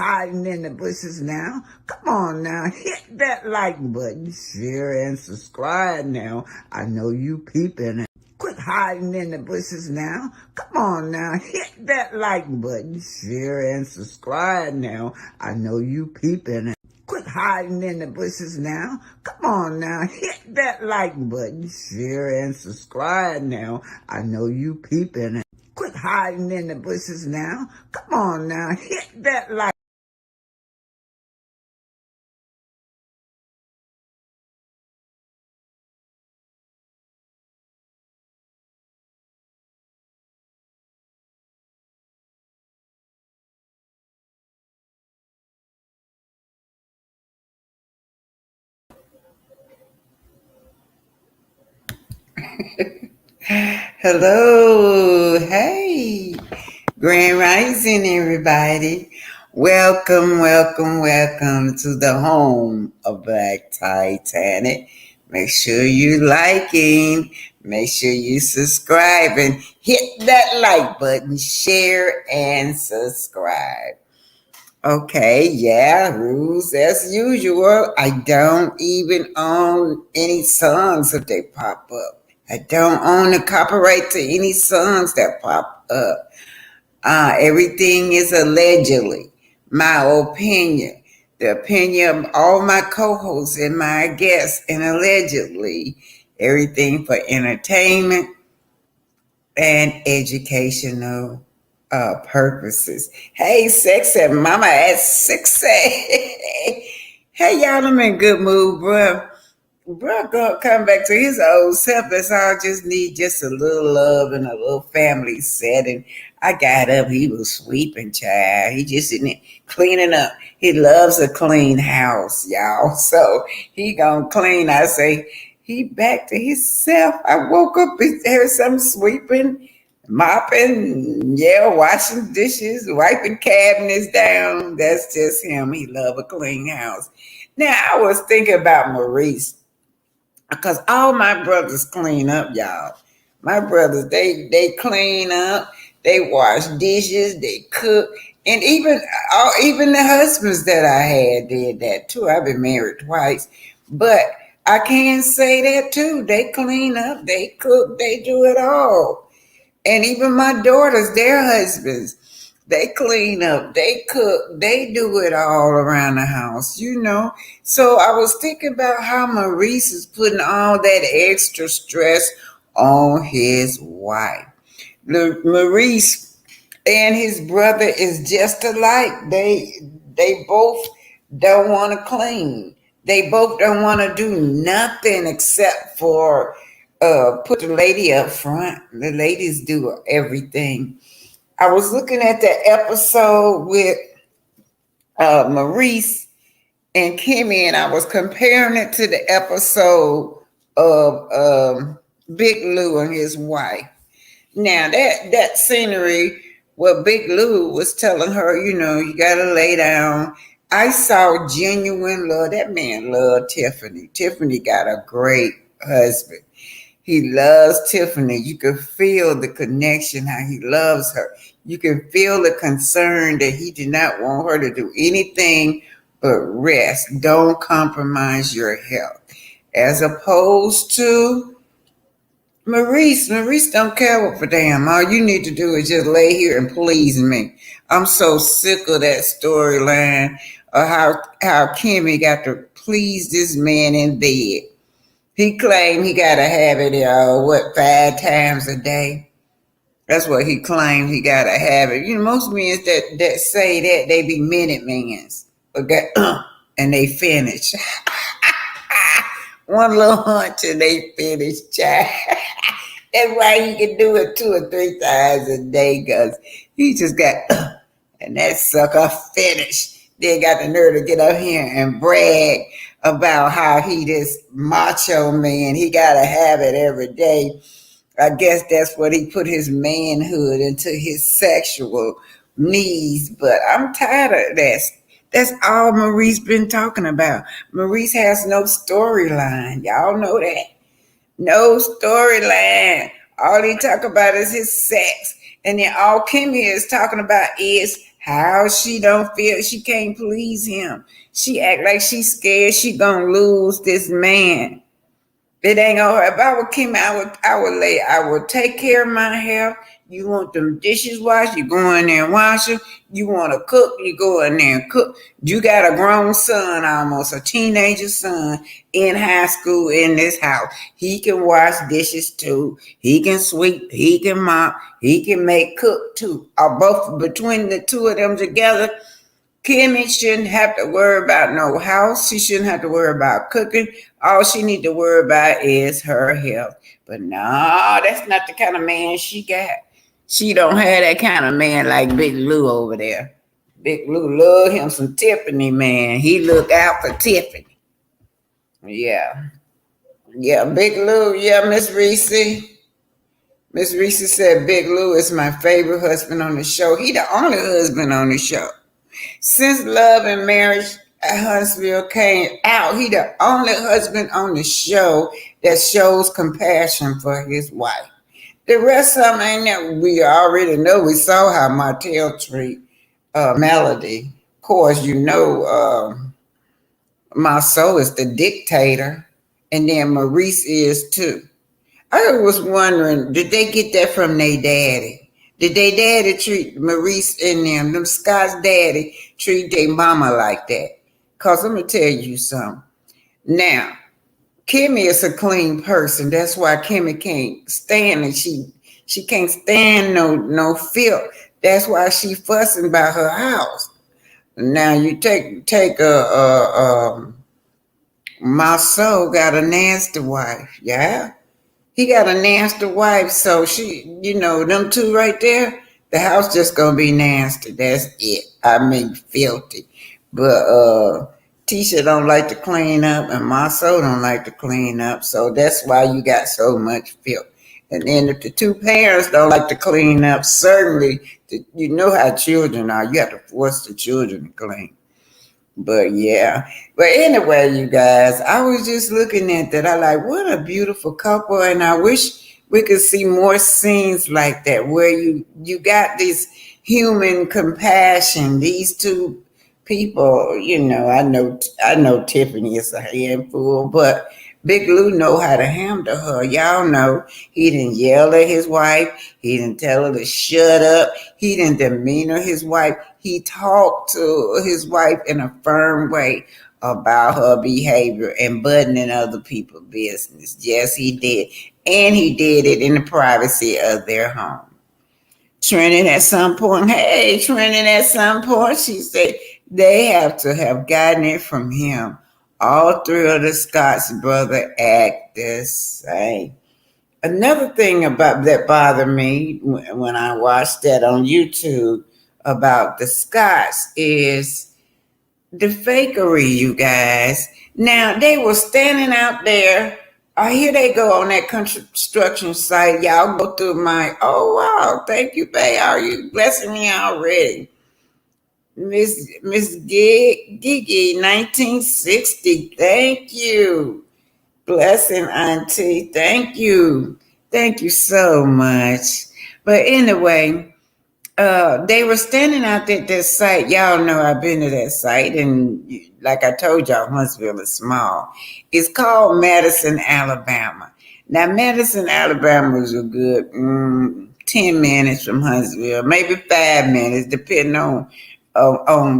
hiding in the bushes now. Come on now, hit that like button, share and subscribe now. I know you peeping. Quit hiding in the bushes now. Come on now, hit that like button, share and subscribe now. I know you peeping. Quit hiding in the bushes now. Come on now, hit that like button, share and subscribe now. I know you peeping. Quit hiding in the bushes now. Come on now, hit that like. Hello, hey, Grand Rising, everybody. Welcome to the home of Black Titanic. Make sure you liking, make sure you subscribe, and hit that like button, share and subscribe. Okay, yeah, rules as usual. I don't even own any songs if they pop up. I don't own the copyright to any songs that pop up. Everything is allegedly my opinion, the opinion of all my co-hosts and my guests, and allegedly everything for entertainment and educational purposes. Hey, sexy mama at 60. Hey, y'all, I'm in good mood, bro. Bro, gonna come back to his old self. That's all. Just need just a little love and a little family setting. I got up. He was sweeping, child. He just in there cleaning up. He loves a clean house, y'all. So he gonna clean. I say he back to himself. I woke up and heard some sweeping, mopping, yeah, washing dishes, wiping cabinets down. That's just him. He love a clean house. Now I was thinking about Maurice because all my brothers clean up, y'all. My brothers, they clean up, they wash dishes, they cook, and even the husbands that I had did that too. I've been married twice, but I can say that too. They clean up, they cook, they do it all. And even my daughters, their husbands, they clean up, they cook, they do it all around the house, you know. So I was thinking about how Maurice is putting all that extra stress on his wife. Maurice and his brother is just alike. They both don't want to clean. They both don't want to do nothing except for put the lady up front. The ladies do everything. I was looking at the episode with Maurice and Kimmy, and I was comparing it to the episode of Big Lou and his wife. Now that scenery where Big Lou was telling her, you know, you gotta lay down. I saw genuine love. That man loved Tiffany. Tiffany got a great husband. He loves Tiffany. You can feel the connection, how he loves her. You can feel the concern that he did not want her to do anything but rest. Don't compromise your health. As opposed to Maurice. Maurice don't care what for damn. All you need to do is just lay here and please me. I'm so sick of that storyline of how Kimmy got to please this man in bed. He claimed he got to have it, 5 times a day. That's what he claimed he got to have it. You know, most men that say that, they be minute mans. Okay, and they finish. One little hunch and they finish, child. That's why he can do it 2 or 3 times a day, because he just got, and that sucker finished. Then got the nerve to get up here and brag about how he this macho man. He got to have it every day. I guess that's what he put his manhood into his sexual needs. But I'm tired of that. That's all Maurice been talking about. Maurice has no storyline. Y'all know that. No storyline. All he talk about is his sex. And then all Kimmy is talking about is how she don't feel she can't please him. She act like she's scared she gonna lose this man. It ain't gonna hurt. If I were Kimmy, I would take care of my health. You want them dishes washed, you go in there and wash them. You want to cook, you go in there and cook. You got a grown son, almost a teenager son in high school in this house. He can wash dishes too. He can sweep. He can mop. He can make cook too. Or both between the two of them together. Kimmy shouldn't have to worry about no house. She shouldn't have to worry about cooking. All she need to worry about is her health. But no, that's not the kind of man she got. She don't have that kind of man like Big Lou over there. Big Lou love him some Tiffany, man. He look out for Tiffany. Yeah. Yeah, Big Lou. Yeah, Miss Reese. Miss Reese said Big Lou is my favorite husband on the show. He the only husband on the show. Since Love and Marriage at Huntsville came out, he the only husband on the show that shows compassion for his wife. The rest of them ain't that we already know. We saw how Martell treat Melody. Of course, you know Marceau is the dictator, and then Maurice is too. I was wondering, did they get that from their daddy? Did their daddy treat Maurice and them Scott's daddy, treat their mama like that? Because let me tell you something. Now, Kimmy is a clean person. That's why Kimmy can't stand it. She can't stand no filth. That's why she fussing by her house. Now you take Marceau got a nasty wife, yeah. He got a nasty wife, so she, them two right there, the house just gonna be nasty. That's it. I mean, filthy. But Tisha don't like to clean up, and Marceau don't like to clean up, so that's why you got so much filth. And then if the two parents don't like to clean up, certainly, you know how children are. You have to force the children to clean. But yeah. But anyway, you guys, I was just looking at that. I like, what a beautiful couple. And I wish we could see more scenes like that where you got this human compassion. These two people, I know Tiffany is a handful, but Big Lou know how to handle her. Y'all know he didn't yell at his wife. He didn't tell her to shut up. He didn't demeanor his wife. He talked to his wife in a firm way about her behavior and butting in other people's business. Yes, he did. And he did it in the privacy of their home. Trenton at some point, she said they have to have gotten it from him. All three of the Scott's brother act the same. Another thing about that bothered me when I watched that on YouTube about the Scotts is the fakery, you guys. Now, they were standing out there. Here they go on that construction site. Y'all go through oh, wow, thank you, babe. Are you blessing me already? Miss Gigi, 1960. Thank you. Blessing, Auntie. Thank you. Thank you so much. But anyway, they were standing out at that site. Y'all know I've been to that site. And like I told y'all, Huntsville is small. It's called Madison, Alabama. Now, Madison, Alabama is a good 10 minutes from Huntsville, maybe 5 minutes, depending on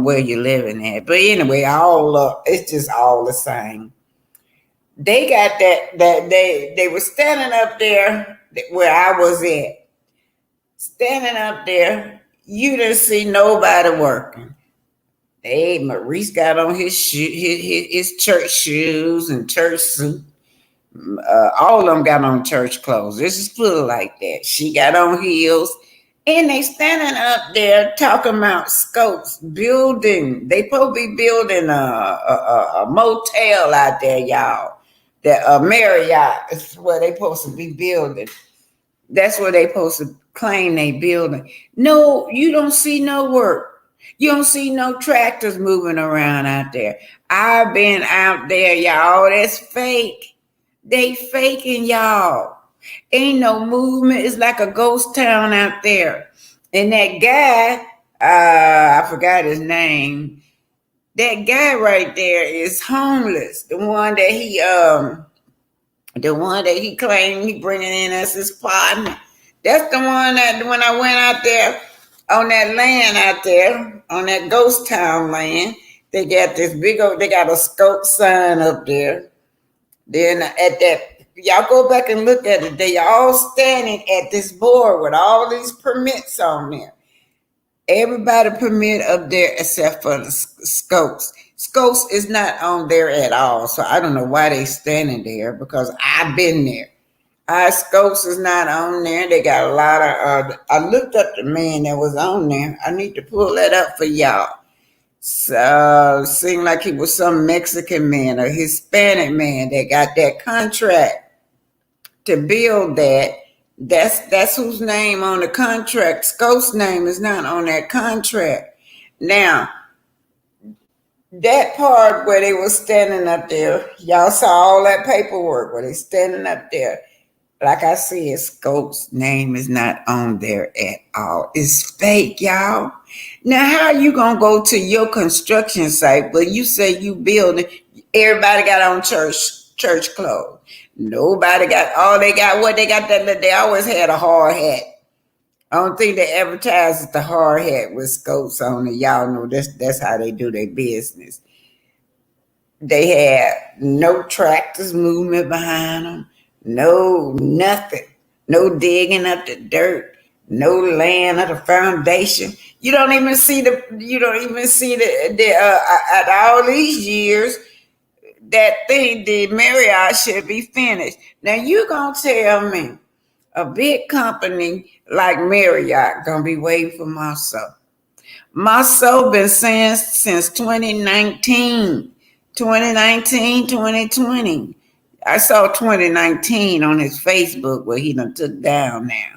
where you're living at. But anyway, it's just all the same. They got that they were standing up there where I was at. Standing up there, you didn't see nobody working. Hey, Maurice got on his church shoes and church suit. All of them got on church clothes. This is put it like that. She got on heels. And they standing up there talking about scopes, building. They supposed to be building a motel out there, y'all. That Marriott is where they supposed to be building. That's where they supposed to claim they building. No, you don't see no work. You don't see no tractors moving around out there. I've been out there, y'all. That's fake. They faking, y'all. Ain't no movement. It's like a ghost town out there. And that guy, I forgot his name. That guy right there is homeless. The one that he claimed he bringing in as his partner. That's the one that when I went out there on that land out there on that ghost town land, they got this big old. They got a scope sign up there. Then at that, y'all go back and look at it. They all standing at this board with all these permits on there. Everybody permit up there except for the Scopes. Scopes is not on there at all, so I don't know why they standing there because I've been there. Scopes is not on there. They got a lot of. I looked up the man that was on there. I need to pull that up for y'all. So seemed like he was some Mexican man or Hispanic man that got that contract to build that. That's whose name on the contract. Scott's name is not on that contract. Now, that part where they were standing up there, y'all saw all that paperwork where they standing up there. Like I said, Scott's name is not on there at all. It's fake, y'all. Now, how you gonna go to your construction site, but you say you building? Everybody got on church clothes. Nobody got all they got. What they got that they always had a hard hat. I don't think they advertised the hard hat with scopes on it. Y'all know that's how they do their business. They had no tractors movement behind them, no nothing, no digging up the dirt, no laying of the foundation. You don't even see the at all these years that thing, the Marriott should be finished. Now you gonna tell me a big company like Marriott gonna be waiting for my soul? My soul been saying since 2019, 2020. I saw 2019 on his Facebook where he done took down now.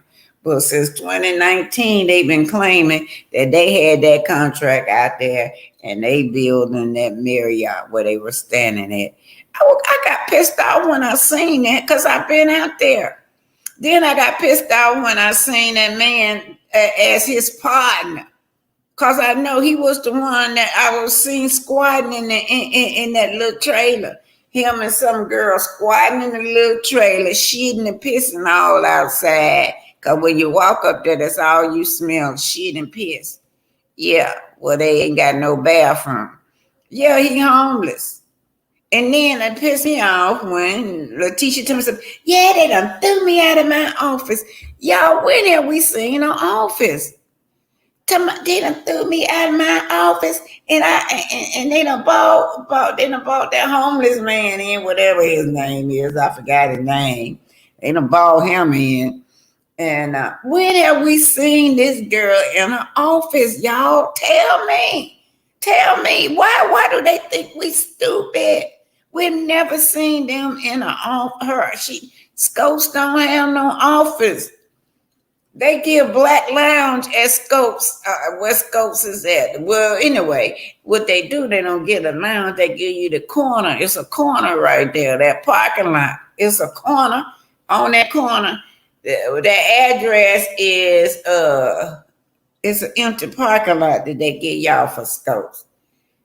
But since 2019, they've been claiming that they had that contract out there and they building that Marriott where they were standing at. I got pissed off when I seen that because I've been out there. Then I got pissed off when I seen that man as his partner. Because I know he was the one that I was seen squatting in that little trailer. Him and some girl squatting in the little trailer, shitting and pissing all outside. Because when you walk up there, that's all you smell, shit and piss. Yeah, well, they ain't got no bathroom. Yeah, he homeless. And then it pissed me off when Letitia told me, yeah, they done threw me out of my office. Y'all, when have we seen an office? They done threw me out of my office, and they done bought that homeless man in, whatever his name is. I forgot his name. They done bought him in. And when have we seen this girl in her office, y'all? Tell me. Why do they think we stupid? We've never seen them in her. Scopes don't have no office. They give Black Lounge at Scopes, where Scopes is at. Well, anyway, what they do, they don't get a lounge. They give you the corner. It's a corner right there, that parking lot. It's a corner. On that corner, the address is, it's an empty parking lot that they give y'all for Scopes.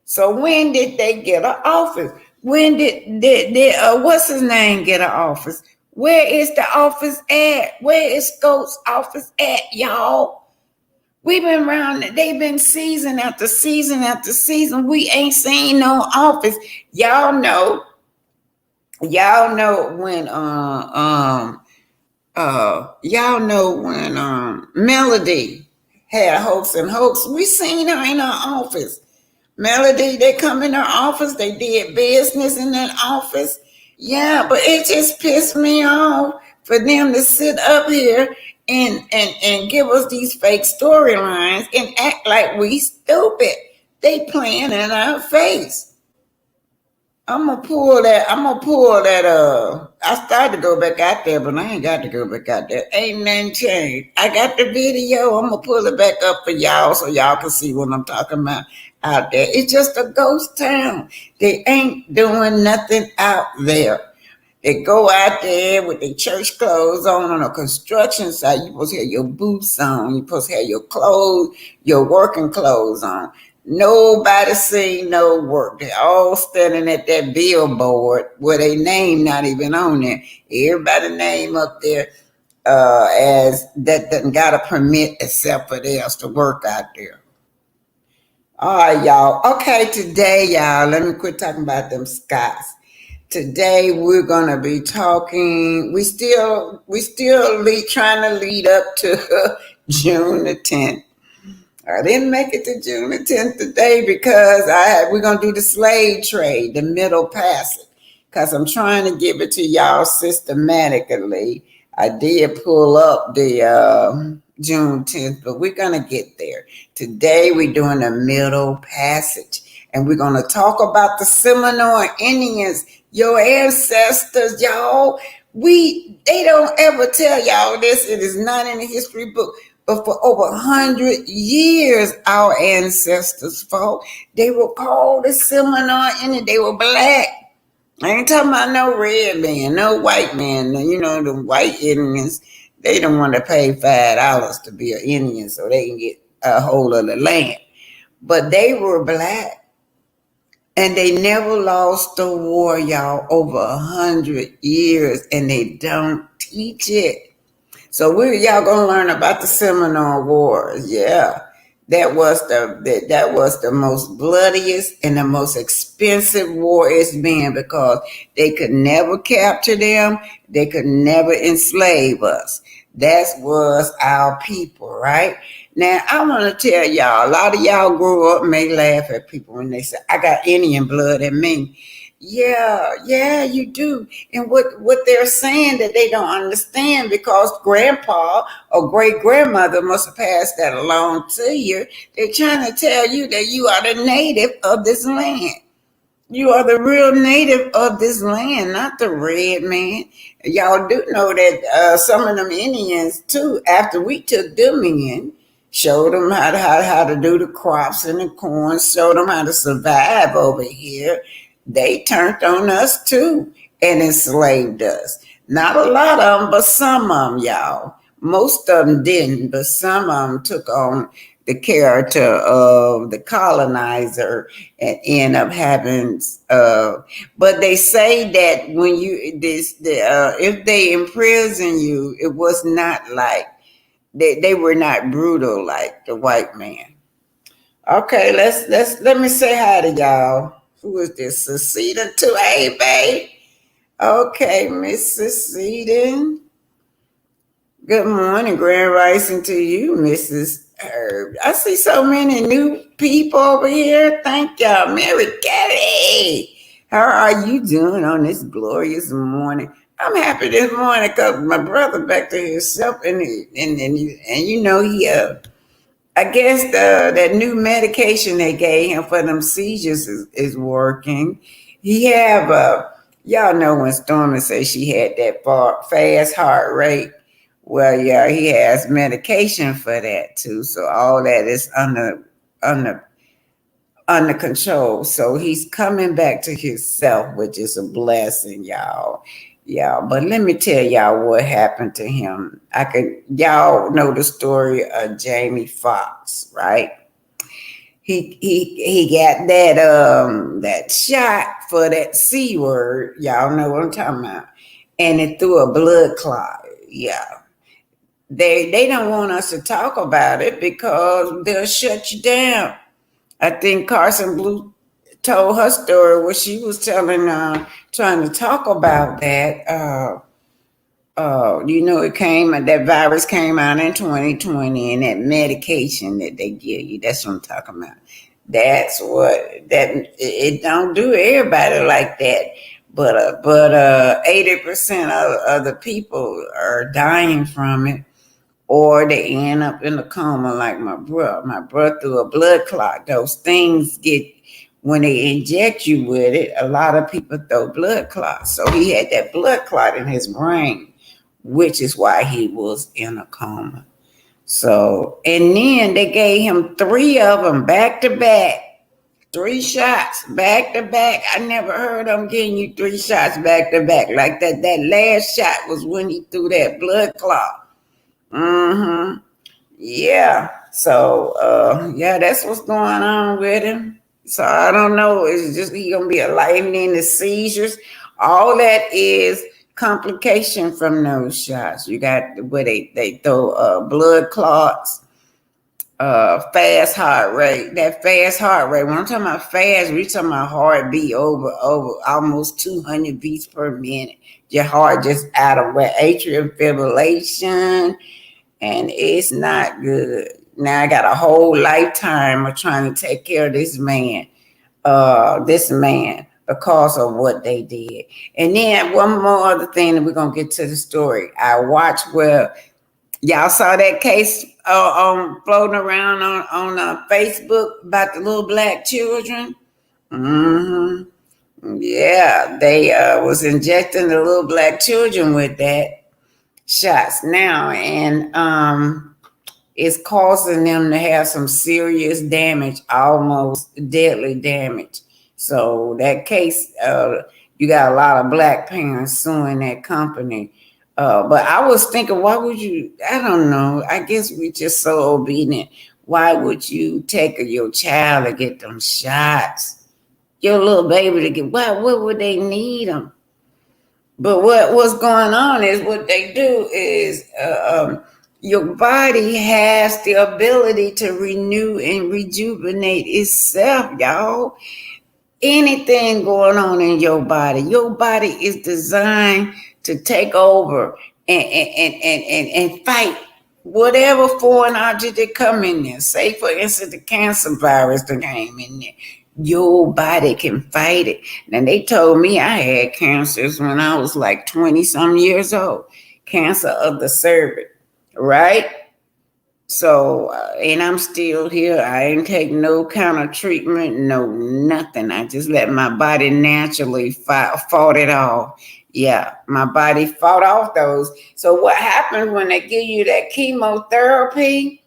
So when did they get an office? When did what's his name get an office? Where is the office at? Where is Scott's office at, y'all? We've been around, they've been season after season after season. We ain't seen no office. Y'all know when Melody had Hopes and Hopes. We seen her in her office. Melody, they come in her office, they did business in that office. Yeah, but it just pissed me off for them to sit up here and give us these fake storylines and act like we stupid. They playing in our face. I'm gonna pull that. I started to go back out there, but I ain't got to go back out there. Ain't nothing changed. I got the video. I'm gonna pull it back up for y'all so y'all can see what I'm talking about out there. It's just a ghost town. They ain't doing nothing out there. They go out there with their church clothes on a construction site. You're supposed to have your boots on. You're supposed to have your clothes, your working clothes on. Nobody seen no work. They all standing at that billboard with their name not even on there. Everybody name up there as that doesn't got a permit except for theirs to work out there. All right, y'all. Okay, today, y'all, let me quit talking about them skies. Today we're gonna be talking. Trying to lead up to June the 10th. I didn't make it to June the 10th today because we're gonna do the slave trade, the Middle Passage, because I'm trying to give it to y'all systematically. I did pull up the June 10th, but we're gonna get there. Today we're doing the Middle Passage, and we're gonna talk about the Seminole Indians, your ancestors, y'all. They don't ever tell y'all this. It is not in the history book. But for over 100 years, our ancestors fought. They were called the Seminole Indians. They were black. I ain't talking about no red man, no white man. You know, the white Indians, they don't want to pay $5 to be an Indian so they can get a hold of the land. But they were black. And they never lost a war, y'all, over 100 years. And they don't teach it. So y'all gonna learn about the Seminole Wars. Yeah, that was the most bloodiest and the most expensive war it's been because they could never capture them. They could never enslave us. That was our people, right? Now I want to tell y'all. A lot of y'all grew up may laugh at people when they say, "I got Indian blood in me." Yeah, you do. And what they're saying that they don't understand because grandpa or great grandmother must have passed that along to you. They're trying to tell you that you are the native of this land. You are the real native of this land, not the red man. Y'all do know that some of them Indians too, after we took them in, showed them how to do the crops and the corn, showed them how to survive over here. They turned on us too and enslaved us. Not a lot of them, but some of them, y'all. Most of them didn't, but some of them took on the character of the colonizer and end up having. But they say that when if they imprison you, it was not like they were not brutal like the white man. Okay, let me say hi to y'all. Who is this? Seceding to A babe. Okay, Miss Seceding. Good morning, Grand Rising to you, Mrs. Herb. I see so many new people over here. Thank y'all. Mary Kelly. How are you doing on this glorious morning? I'm happy this morning because my brother back to himself and you know I guess that new medication they gave him for them seizures is working. He have y'all know when Stormy said she had that fast heart rate. Well, yeah, he has medication for that too. So all that is under under control. So he's coming back to himself, which is a blessing, y'all. Yeah, but let me tell y'all what happened to him. Y'all know the story of Jamie Foxx, right? He got that shot for that C word. Y'all know what I'm talking about. And it threw a blood clot. Yeah. They don't want us to talk about it because they'll shut you down. I think Carson Blue told her story where she was trying to talk about that. That virus came out in 2020 and that medication that they give you. That's what I'm talking about. That's what it don't do everybody like that. But 80% of the people are dying from it, or they end up in a coma like my brother. My brother through a blood clot. Those things when they inject you with it, a lot of people throw blood clots. So he had that blood clot in his brain, which is why he was in a coma. So, and then they gave him 3 of them back to back. Three shots back to back. I never heard them getting you three shots back to back like that. That last shot was when he threw that blood clot. Mm-hmm. Yeah. So yeah, that's what's going on with him. So I don't know. It's just he gonna be enlightening the seizures. All that is complication from those shots. You got where they throw blood clots, fast heart rate. That fast heart rate. When I'm talking about fast, we talking about heartbeat over almost 200 beats per minute. Your heart just out of where atrial fibrillation, and it's not good. Now I got a whole lifetime of trying to take care of this man because of what they did. And then one more other thing, and we're gonna get to the story. I watched where y'all saw that case floating around on Facebook about the little black children. Mm-hmm. Yeah, they was injecting the little black children with that shots now, and it's causing them to have some serious damage, almost deadly damage. So that case, you got a lot of black parents suing that company. But I was thinking, why would you? I don't know. I guess we just so obedient. Why would you take your child to get them shots? Your little baby to get what? What would they need them? But what's going on is what they do is your body has the ability to renew and rejuvenate itself, y'all. Anything going on in your body is designed to take over and fight whatever foreign object that come in there. Say, for instance, the cancer virus that came in there. Your body can fight it. Now, they told me I had cancers when I was like 20 some years old. Cancer of the cervix, right? So, and I'm still here. I ain't taking no kind of treatment, no nothing. I just let my body naturally fought it off. Yeah, my body fought off those. So what happens when they give you that chemotherapy?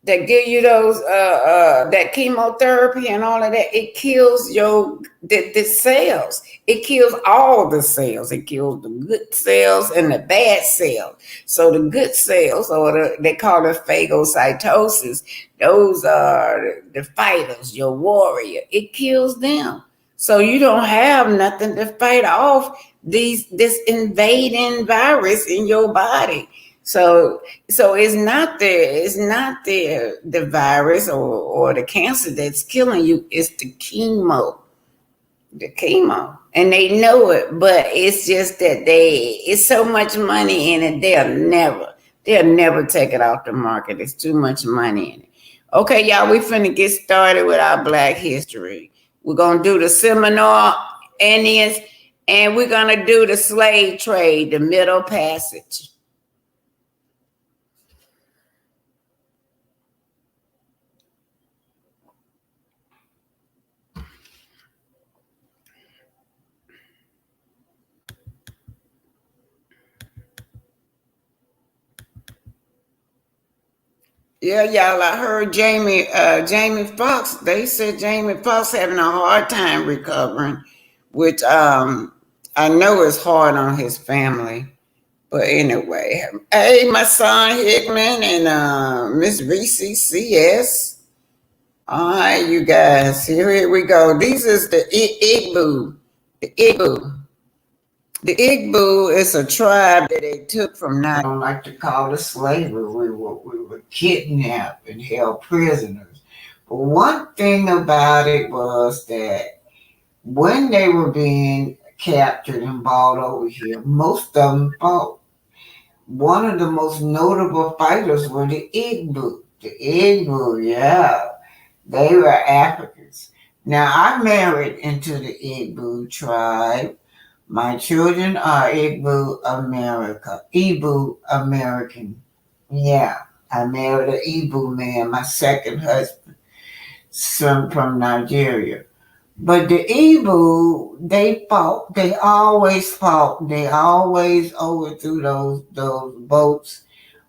That give you those that chemotherapy and all of that, it kills the cells. It kills all the cells. It kills the good cells and the bad cells. So the good cells, or they call it phagocytosis, those are the fighters, your warrior. It kills them. So you don't have nothing to fight off this invading virus in your body. So it's not the virus or the cancer that's killing you. It's the chemo, and they know it. But it's just that it's so much money in it. They'll never take it off the market. It's too much money in it. Okay, y'all, we finna get started with our Black history. We're gonna do the Seminole Indians, and we're gonna do the slave trade, the Middle Passage. Yeah, y'all. I heard Jamie Foxx. They said Jamie Foxx having a hard time recovering, which I know is hard on his family. But anyway, hey, my son Hickman and Miss Reese CS. All right, you guys. Here we go. These is the Igbo. The Igbo. The Igbo is a tribe that they took from now. I don't like to call it slavery. We were kidnapped and held prisoners. But one thing about it was that when they were being captured and brought over here, most of them fought. One of the most notable fighters were the Igbo. The Igbo, yeah. They were Africans. Now, I married into the Igbo tribe. My children are Igbo American. Yeah, I married an Igbo man, my second husband, son from Nigeria. But the Igbo, they fought. They always fought. They always overthrew those boats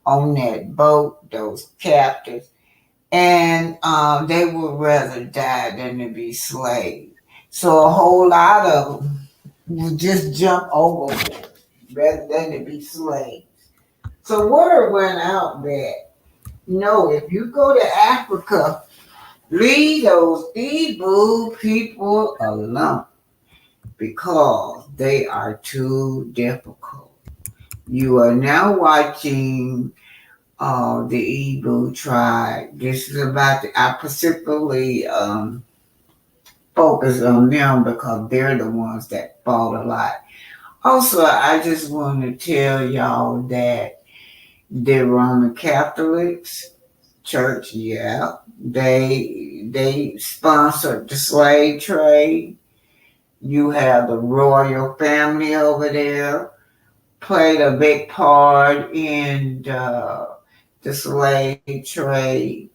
on that boat, those captives. and they would rather die than to be slaves. So a whole lot of them would just jump overboard rather than to be slaves. So word went out that no, if you go to Africa, leave those Igbo people alone because they are too difficult. You are now watching the Igbo tribe. This is about I specifically focus on them because they're the ones that fought a lot. Also, I just want to tell y'all that the Roman Catholics Church, yeah, they sponsored the slave trade. You have the royal family over there played a big part in the slave trade.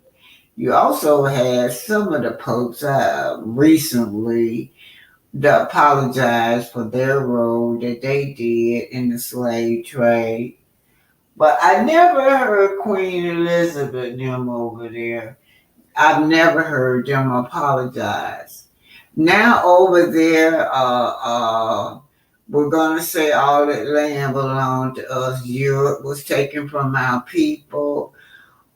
You also had some of the popes recently that apologized for their role that they did in the slave trade. But I never heard Queen Elizabeth and them over there. I've never heard them apologize. Now over there, we're gonna say all that land belonged to us. Europe was taken from our people.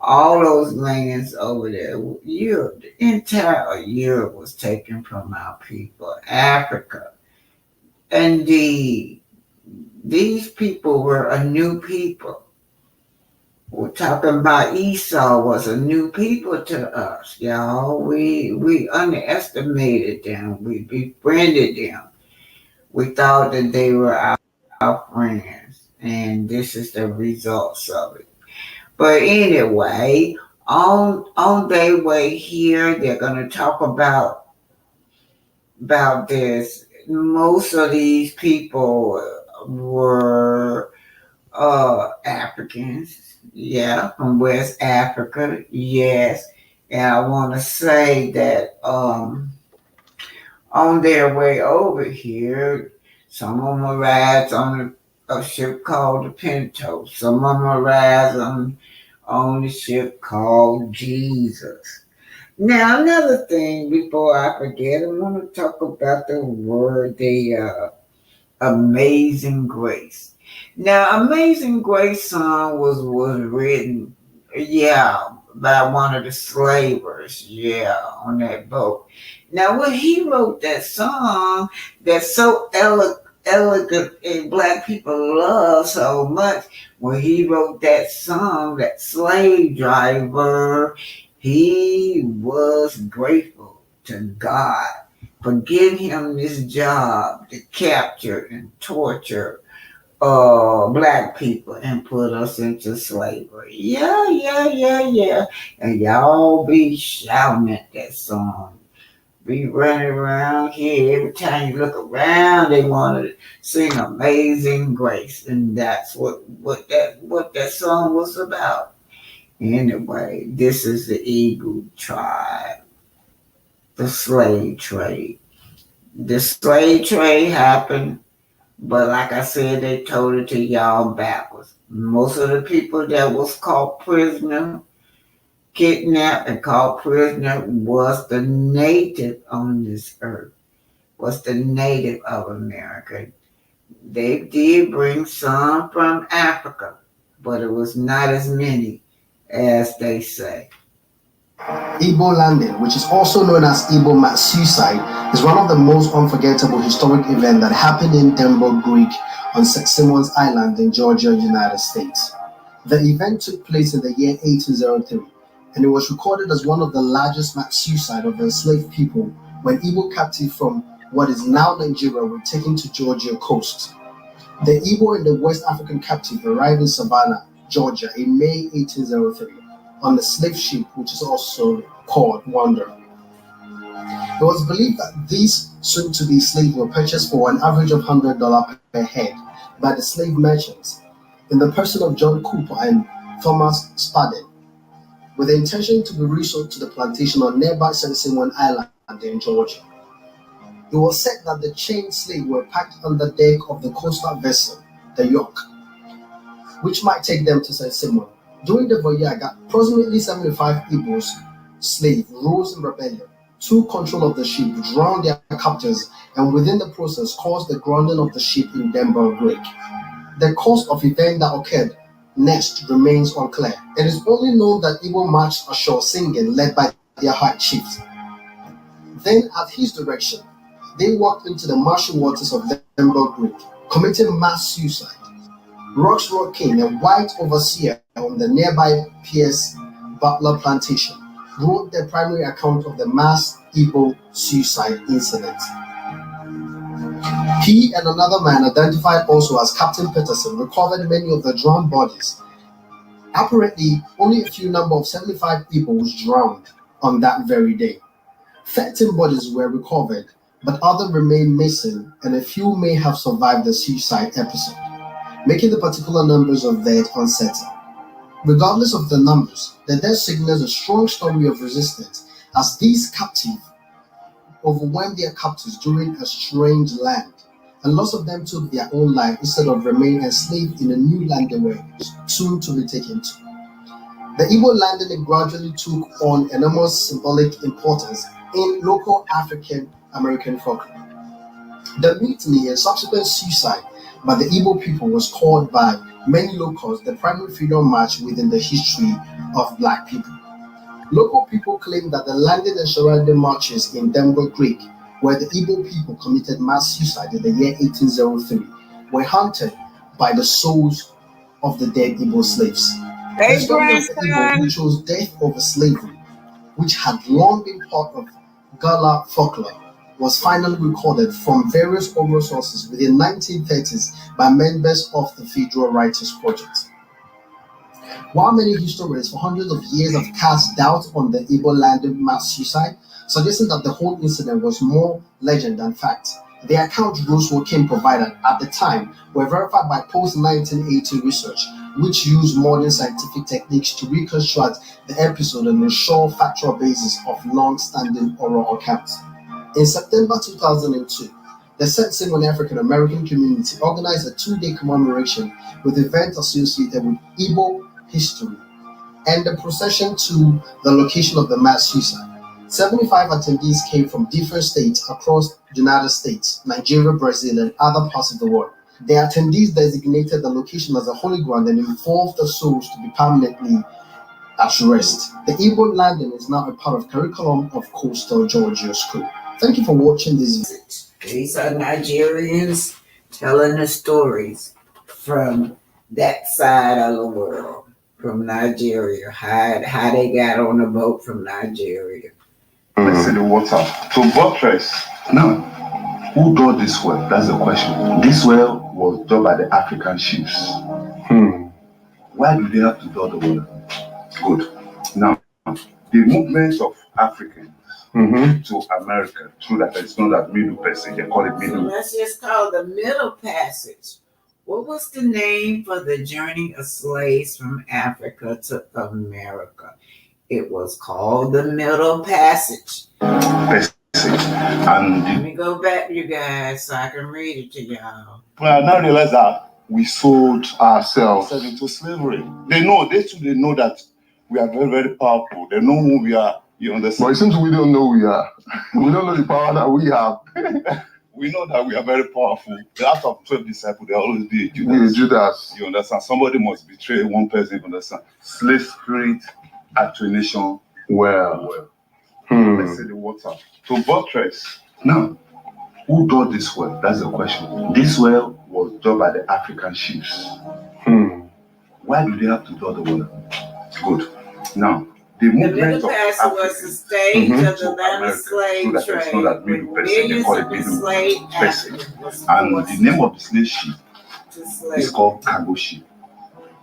All those lands over there, Europe, the entire Europe was taken from our people. Africa, indeed, these people were a new people. We're talking about Esau was a new people to us, y'all. We underestimated them. We befriended them. We thought that they were our friends, and this is the results of it. But anyway, on their way here, they're gonna talk about this. Most of these people were Africans, yeah, from West Africa, yes. And I want to say that on their way over here, some of them arrived on a ship called the Pinto. Some of them arrived on the ship called Jesus. Now, another thing before I forget, I want to talk about the word, the Amazing Grace. Now, Amazing Grace song was written, yeah, by one of the slavers, yeah, on that boat. Now, when he wrote that song that's so elegant and black people love so much, when he wrote that song, that slave driver, he was grateful to God for giving him this job to capture and torture black people and put us into slavery. Yeah, yeah, yeah, yeah. And y'all be shouting at that song. Be running around here. Every time you look around, they want to sing Amazing Grace. And that's what that song was about. Anyway, this is the Eagle tribe, the slave trade. The slave trade happened, but like I said, they told it to y'all backwards. Most of the people that was caught prisoner, kidnapped and caught prisoner was the native on this earth, was the native of America. They did bring some from Africa, but it was not as many as they say. Igbo landing, which is also known as Igbo mass suicide, is one of the most unforgettable historic events that happened in Denver Creek on St. Simon's Island in Georgia, United States. The event took place in the year 1803, and it was recorded as one of the largest mass suicide of the enslaved people when Igbo captives from what is now Nigeria were taken to Georgia coast. The Igbo and the West African captive arrived in Savannah, Georgia in May 1803 on the slave ship which is also called Wanderer. It was believed that these soon-to-be slaves were purchased for an average of $100 per head by the slave merchants in the person of John Cooper and Thomas Spadden, with the intention to be resold to the plantation on nearby St. Simon Island in Georgia. It was said that the chained slaves were packed on the deck of the coastal vessel, the York, which might take them to St. Simon. During the voyage, approximately 75 Igbos slave rose in rebellion, took control of the ship, drowned their captors, and within the process caused the grounding of the ship in Denver Creek. The cause of event that occurred next remains unclear. It is only known that Igbo marched ashore singing, led by their high chiefs. Then, at his direction, they walked into the marshy waters of Denver Creek, committing mass suicide. Roxrock King, a white overseer on the nearby Pierce Butler plantation, wrote the primary account of the mass Igbo suicide incident. He and another man, identified also as Captain Peterson, recovered many of the drowned bodies. Apparently, only a few number of 75 people was drowned on that very day. 13 bodies were recovered, but others remain missing, and a few may have survived the suicide episode, making the particular numbers of death uncertain. Regardless of the numbers, the death signals a strong story of resistance, as these captives overwhelmed their captors during a strange land, and lots of them took their own life instead of remaining enslaved in a new land they were soon to be taken to. The Igbo landing gradually took on enormous symbolic importance in local African American folklore. The mutiny and subsequent suicide by the Igbo people was called by many locals the primary freedom march within the history of Black people. Local people claim that the landing and surrounding marches in Denver Creek, where the Igbo people committed mass suicide in the year 1803, were haunted by the souls of the dead Igbo slaves. The story of the Igbo who chose death over slavery, which had long been part of Gala folklore, was finally recorded from various oral sources within the 1930s by members of the Federal Writers Project. While many historians for hundreds of years have cast doubt on the Igbo landing mass suicide, suggesting that the whole incident was more legend than fact, the accounts Roosevelt King provided at the time were verified by post-1980 research, which used modern scientific techniques to reconstruct the episode and ensure factual basis of long-standing oral accounts. In September 2002, the Sensible African American community organized a 2-day commemoration with events associated with Igbo history and the procession to the location of the mass suicide. 75 attendees came from different states across the United States, Nigeria, Brazil, and other parts of the world. The attendees designated the location as a holy ground and involved the souls to be permanently at rest. The Igbo landing is now a part of curriculum of Coastal Georgia School. Thank you for watching this video. These are Nigerians telling the stories from that side of the world, from Nigeria, how they got on the boat from Nigeria. Let's see the water. To buttress. Now, who dug this well? That's the question. This well was dug by the African chiefs. Why do they have to dug the well? Good. Now, the movement of Africans to America through that, it's known as Middle Passage. They call it Middle. So let's just call it the Middle Passage. What was the name for the journey of slaves from Africa to America? It was called the Middle Passage. And let me go back, you guys, so I can read it to y'all. Well, I now realize that we sold ourselves into slavery. They know that we are very, very powerful. They know who we are. You understand? But it seems we don't know who we are. We don't know the power that we have. We know that we are very powerful. Out of 12 disciples, there always be a Judas. You understand? Somebody must betray one person. You understand? Slave spirit at a nation. Well. Let's see the water. To buttress. Now, who dug this well? That's the question. This well was dug by the African chiefs. Why do they have to dug the well? Good. Now, the movement of Africa was the stage of the Atlanta slave trade, with millions of enslaved Africans. And the name of the slave ship is called cargo ship,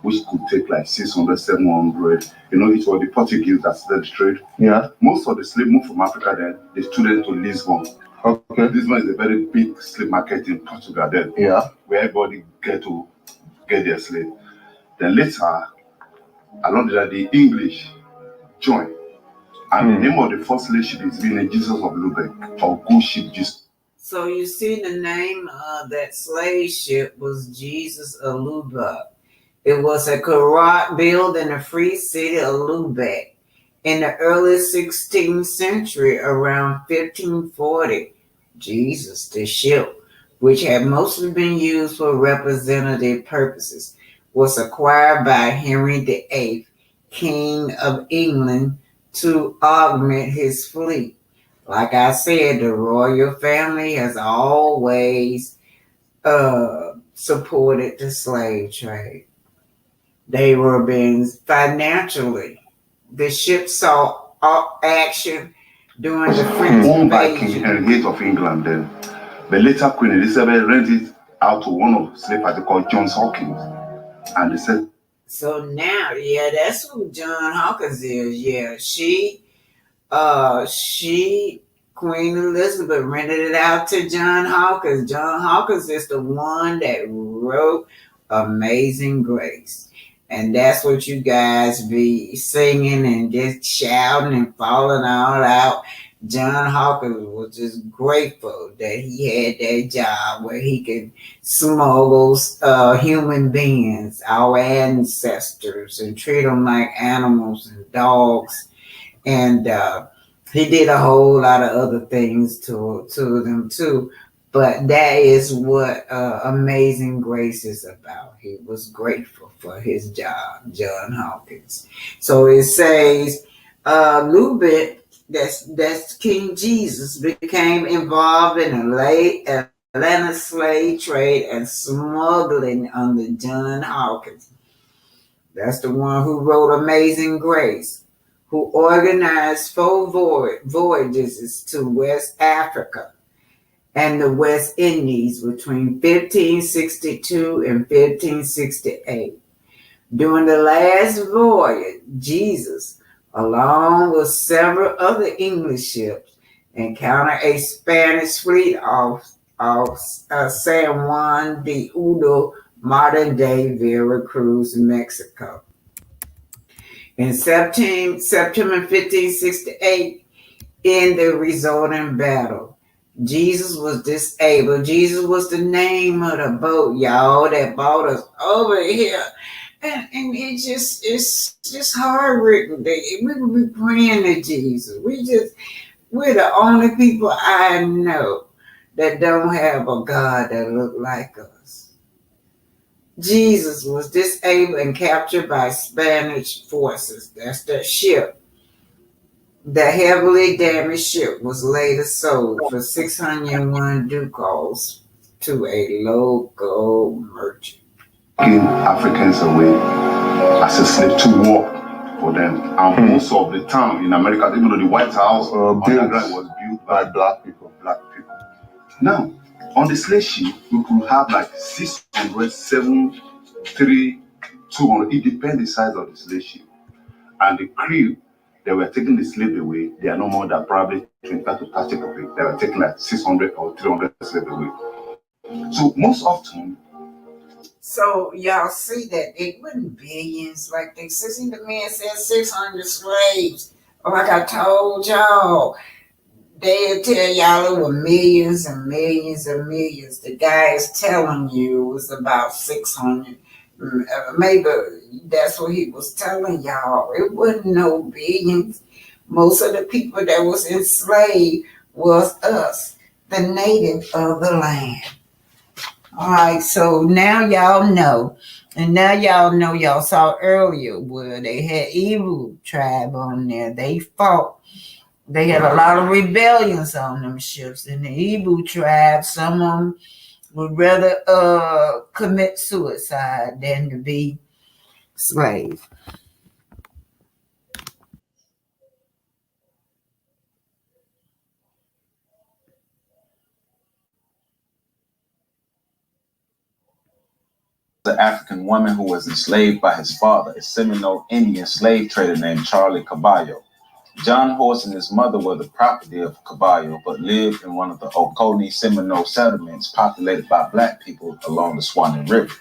which could take like 600, 700. You know, it was the Portuguese that started the trade. Yeah. Most of the slaves moved from Africa then, they student to Lisbon. Okay. Lisbon is a very big slave market in Portugal then. Yeah. Where everybody get their slave. Then later, along the English joined. And the name of the first slave ship is being Jesus of Lubeck, or Good Ship Jesus. So you see the name of that slave ship was Jesus of Lubeck. It was a Karat built in the free city of Lubeck In the early 16th century, around 1540, Jesus, the ship, which had mostly been used for representative purposes, was acquired by Henry VIII, King of England, to augment his fleet. Like I said, the royal family has always supported the slave trade. They were being financially. The ship saw action during the French owned by King invasion. Henry VIII of England then. But later Queen Elizabeth rented it out to one of the slave party called John Hawkins. And they said, So now, yeah, that's who John Hawkins is. Yeah, she, Queen Elizabeth rented it out to John Hawkins. John Hawkins is the one that wrote Amazing Grace. And that's what you guys be singing and just shouting and falling all out. John Hawkins was just grateful that he had that job where he could smuggle human beings, our ancestors, and treat them like animals and dogs. And he did a whole lot of other things to them too. But that is what Amazing Grace is about. He was grateful for his job, John Hawkins. So it says a little bit that's King Jesus became involved in a Atlanta slave trade and smuggling under John Hawkins. That's the one who wrote Amazing Grace, who organized 4 voyages to West Africa and the West Indies between 1562 and 1568. During the last voyage, Jesus, along with several other English ships, encountered a Spanish fleet off San Juan de Udo, modern-day Veracruz, Mexico. In September 1568, in the resulting battle, Jesus was disabled. Jesus was the name of the boat, y'all, that brought us over here. And it's just hard written. We could be praying to Jesus. We're the only people I know that don't have a God that look like us. Jesus was disabled and captured by Spanish forces. That's the ship. The heavily damaged ship was later sold for 601 ducats to a local merchant. taking Africans away as a slave to work for them. And most of the town in America, even though the White House underground was built by black people. Now, on the slave ship, we could have like 600, 700, 200. It depends the size of the slave ship. And the crew that were taking the slave away, they are no more than probably 25 to 30 people. They were taking like 600 or 300 slaves away. So most often. So y'all see that it wasn't billions like they said. The man said 600 slaves. Like I told y'all, they'll tell y'all it were millions and millions and millions. The guy is telling you it was about 600. Maybe that's what he was telling y'all. It wasn't no billions. Most of the people that was enslaved was us, the native of the land. All right, so now y'all know. And now y'all know, y'all saw earlier where they had Igbo tribe on there. They fought. They had a lot of rebellions on them ships. And the Igbo tribe, some of them would rather commit suicide than to be slaves. The African woman who was enslaved by his father, a Seminole Indian slave trader named Charlie Caballo. John Horse and his mother were the property of Caballo, but lived in one of the Oconee Seminole settlements populated by black people along the Swanee River.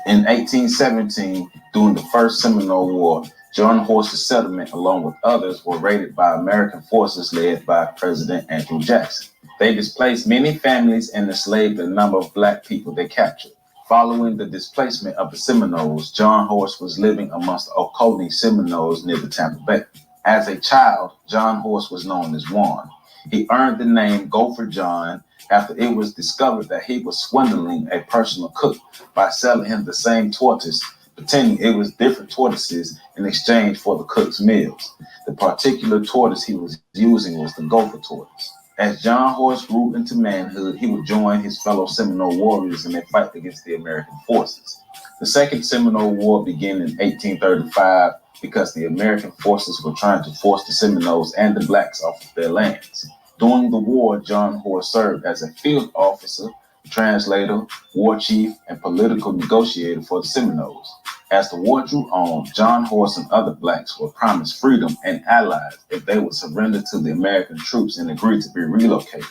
In 1817, during the First Seminole War, John Horse's settlement, along with others, were raided by American forces led by President Andrew Jackson. They displaced many families and enslaved a number of black people they captured. Following the displacement of the Seminoles, John Horse was living amongst the Oconee Seminoles near the Tampa Bay. As a child, John Horse was known as Juan. He earned the name Gopher John after it was discovered that he was swindling a personal cook by selling him the same tortoise, pretending it was different tortoises in exchange for the cook's meals. The particular tortoise he was using was the Gopher tortoise. As John Horse grew into manhood, he would join his fellow Seminole warriors in their fight against the American forces. The Second Seminole War began in 1835 because the American forces were trying to force the Seminoles and the blacks off of their lands. During the war, John Horse served as a field officer, translator, war chief, and political negotiator for the Seminoles. As the war drew on, John Horse and other blacks were promised freedom and allies if they would surrender to the American troops and agree to be relocated.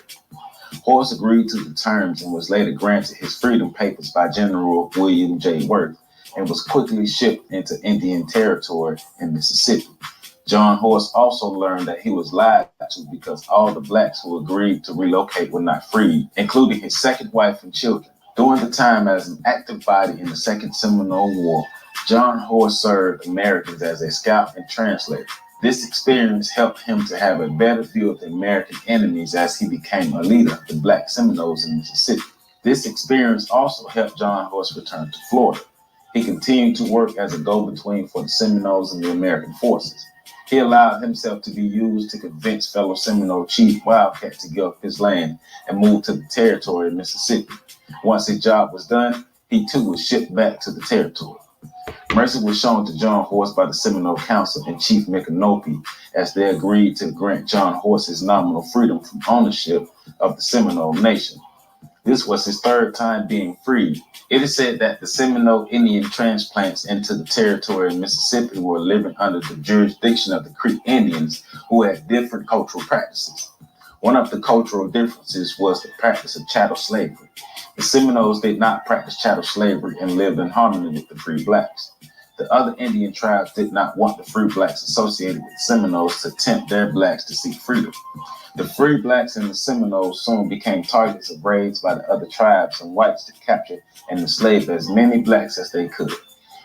Horse agreed to the terms and was later granted his freedom papers by General William J. Worth and was quickly shipped into Indian Territory in Mississippi. John Horse also learned that he was lied to because all the blacks who agreed to relocate were not freed, including his second wife and children. During the time as an active body in the Second Seminole War, John Horse served Americans as a scout and translator. This experience helped him to have a better view of the American enemies as he became a leader of the Black Seminoles in Mississippi. This experience also helped John Horse return to Florida. He continued to work as a go-between for the Seminoles and the American forces. He allowed himself to be used to convince fellow Seminole chief Wildcat to give up his land and move to the territory of Mississippi. Once his job was done, he too was shipped back to the territory. Mercy was shown to John Horse by the Seminole Council and Chief Micanopy as they agreed to grant John Horse his nominal freedom from ownership of the Seminole Nation. This was his third time being freed. It is said that the Seminole Indian transplants into the territory of Mississippi were living under the jurisdiction of the Creek Indians, who had different cultural practices. One of the cultural differences was the practice of chattel slavery. The Seminoles did not practice chattel slavery and lived in harmony with the free blacks. The other Indian tribes did not want the free blacks associated with the Seminoles to tempt their blacks to seek freedom. The free blacks and the Seminoles soon became targets of raids by the other tribes and whites to capture and enslave as many blacks as they could.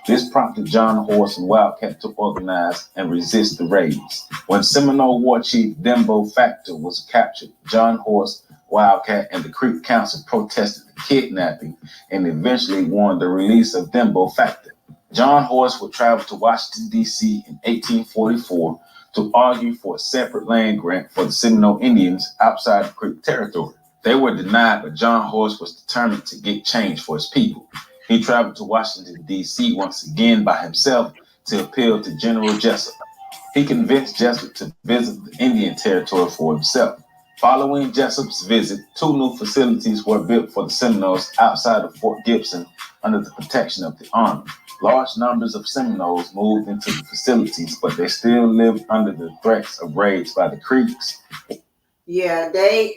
This prompted John Horse and Wildcat to organize and resist the raids. When Seminole War Chief Dembo Factor was captured, John Horse, Wildcat, and the Creek Council protested the kidnapping and eventually won the release of Dembo Factor. John Horse would travel to Washington, D.C. in 1844 to argue for a separate land grant for the Seminole Indians outside the Creek territory. They were denied, but John Horse was determined to get change for his people. He traveled to Washington, D.C. once again by himself to appeal to General Jessup. He convinced Jessup to visit the Indian Territory for himself. Following Jessup's visit, 2 new facilities were built for the Seminoles outside of Fort Gibson under the protection of the Army. Large numbers of Seminoles moved into the facilities, but they still lived under the threats of raids by the Creeks. Yeah, the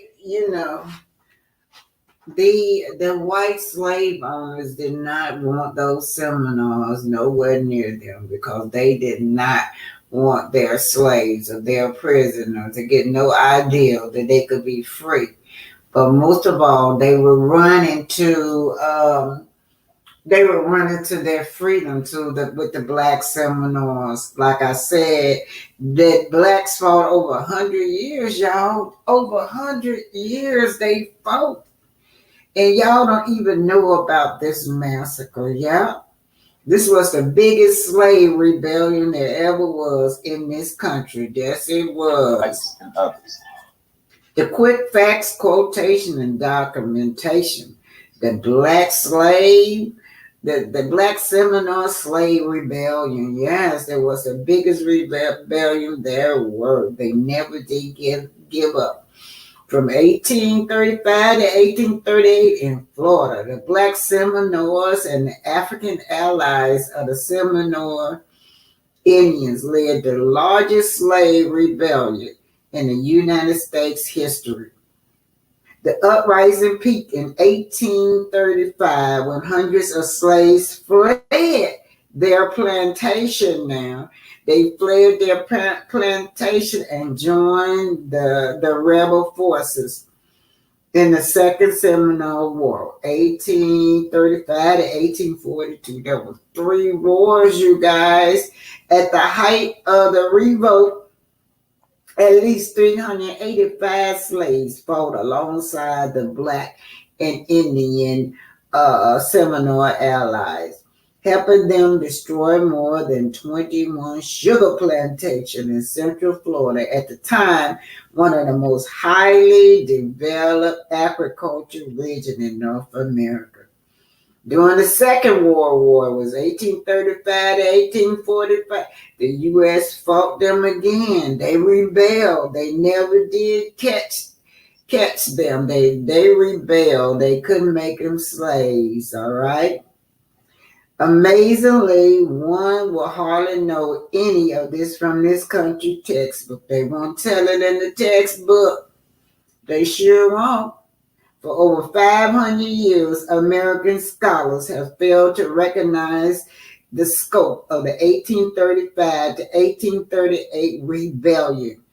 white slave owners did not want those Seminoles nowhere near them because they did not want their slaves or their prisoners to get no idea that they could be free. But most of all, they were running to their freedom with the Black Seminoles. Like I said, that blacks fought over 100 years, y'all. Over 100 years they fought. And y'all don't even know about this massacre, yeah? This was the biggest slave rebellion there ever was in this country. Yes, it was. And others. The quick facts, quotation, and documentation. The Black Seminole Slave Rebellion. Yes, there was the biggest rebellion there were. They never did give up. From 1835 to 1838 in Florida, the Black Seminoles and the African allies of the Seminole Indians led the largest slave rebellion in the United States history. The uprising peaked in 1835 when hundreds of slaves fled their plantation now. They fled their plantation and joined the rebel forces in the Second Seminole War, 1835 to 1842. There were 3 wars, you guys. At the height of the revolt, At least 385 slaves fought alongside the black and Indian Seminole allies, helping them destroy more than 21 sugar plantations in Central Florida, at the time one of the most highly developed agricultural regions in North America. During the Second World War, was 1835 to 1845, the U.S. fought them again. They rebelled. They never did catch them. They rebelled. They couldn't make them slaves, all right? Amazingly, one will hardly know any of this from this country textbook. They won't tell it in the textbook. They sure won't. For over 500 years, American scholars have failed to recognize the scope of the 1835 to 1838 rebellion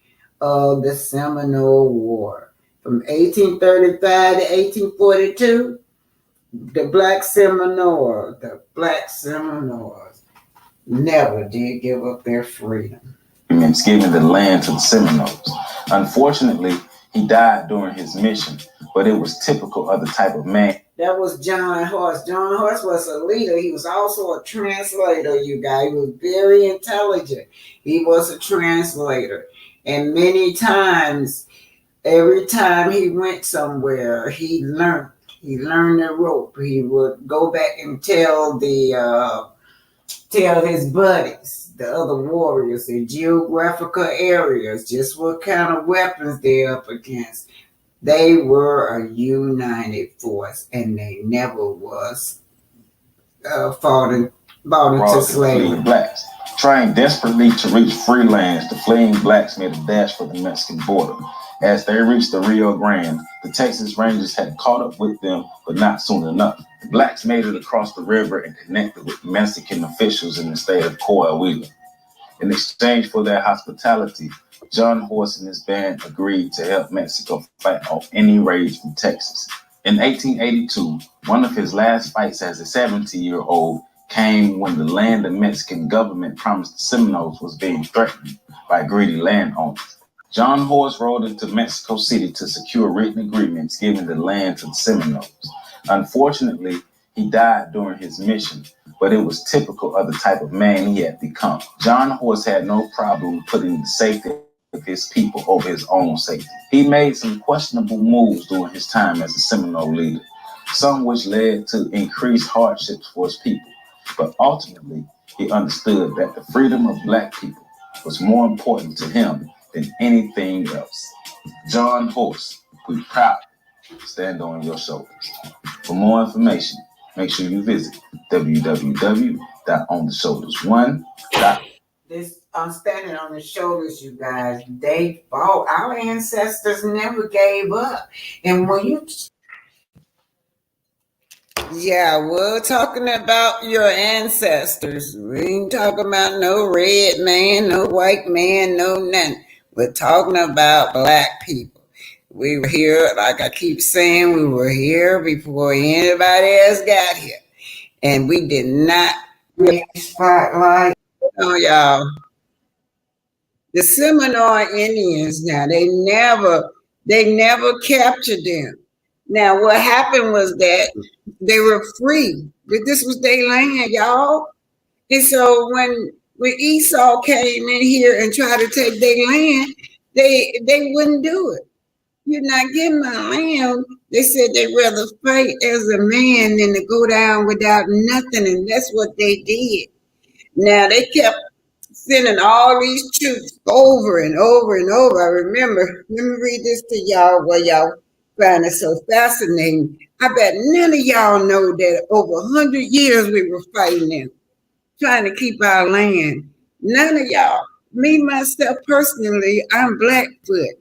of the Seminole War. From 1835 to 1842, the Black Seminoles never did give up their freedom. It's giving the land to the Seminoles. Unfortunately, he died during his mission, but it was typical of the type of man. That was John Horse. John Horse was a leader. He was also a translator, you guys. He was very intelligent. He was a translator. And many times, every time he went somewhere, he learned. He learned the rope. He would go back and tell his buddies, the other warriors, the geographical areas, just what kind of weapons they're up against. They were a united force, and they never was bought into slavery. Blacks. Trying desperately to reach free lands, the fleeing blacks made a dash for the Mexican border. As they reached the Rio Grande, the Texas Rangers had caught up with them, but not soon enough. The blacks made it across the river and connected with Mexican officials in the state of Coahuila. In exchange for their hospitality, John Horse and his band agreed to help Mexico fight off any raids from Texas. In 1882, one of his last fights as a 70-year-old came when the land the Mexican government promised the Seminoles was being threatened by greedy landowners. John Horse rode into Mexico City to secure written agreements giving the land to the Seminoles. Unfortunately, he died during his mission, but it was typical of the type of man he had become. John Horse had no problem putting the safety of his people over his own safety. He made some questionable moves during his time as a Seminole leader, some which led to increased hardships for his people. But ultimately, he understood that the freedom of black people was more important to him than anything else. John Horse, we proud stand on your shoulders. For more information, make sure you visit www.ontheshoulders1.com. I'm standing on the shoulders, you guys. They fought. Our ancestors never gave up. And when you... Yeah, we're talking about your ancestors. We ain't talking about no red man, no white man, no nothing. We're talking about black people. We were here, like I keep saying, we were here before anybody else got here. And we did not get spotlight. Oh, y'all. The Seminole Indians now, they never captured them. Now, what happened was that they were free. This was their land, y'all. And so when Esau came in here and tried to take their land, they wouldn't do it. You're not getting my land. They said they'd rather fight as a man than to go down without nothing, and that's what they did. Now, they kept sending all these troops over and over and over. I remember, let me read this to y'all while y'all find it so fascinating. I bet none of y'all know that over 100 years we were fighting them, trying to keep our land. None of y'all. Me, myself, personally, I'm Blackfoot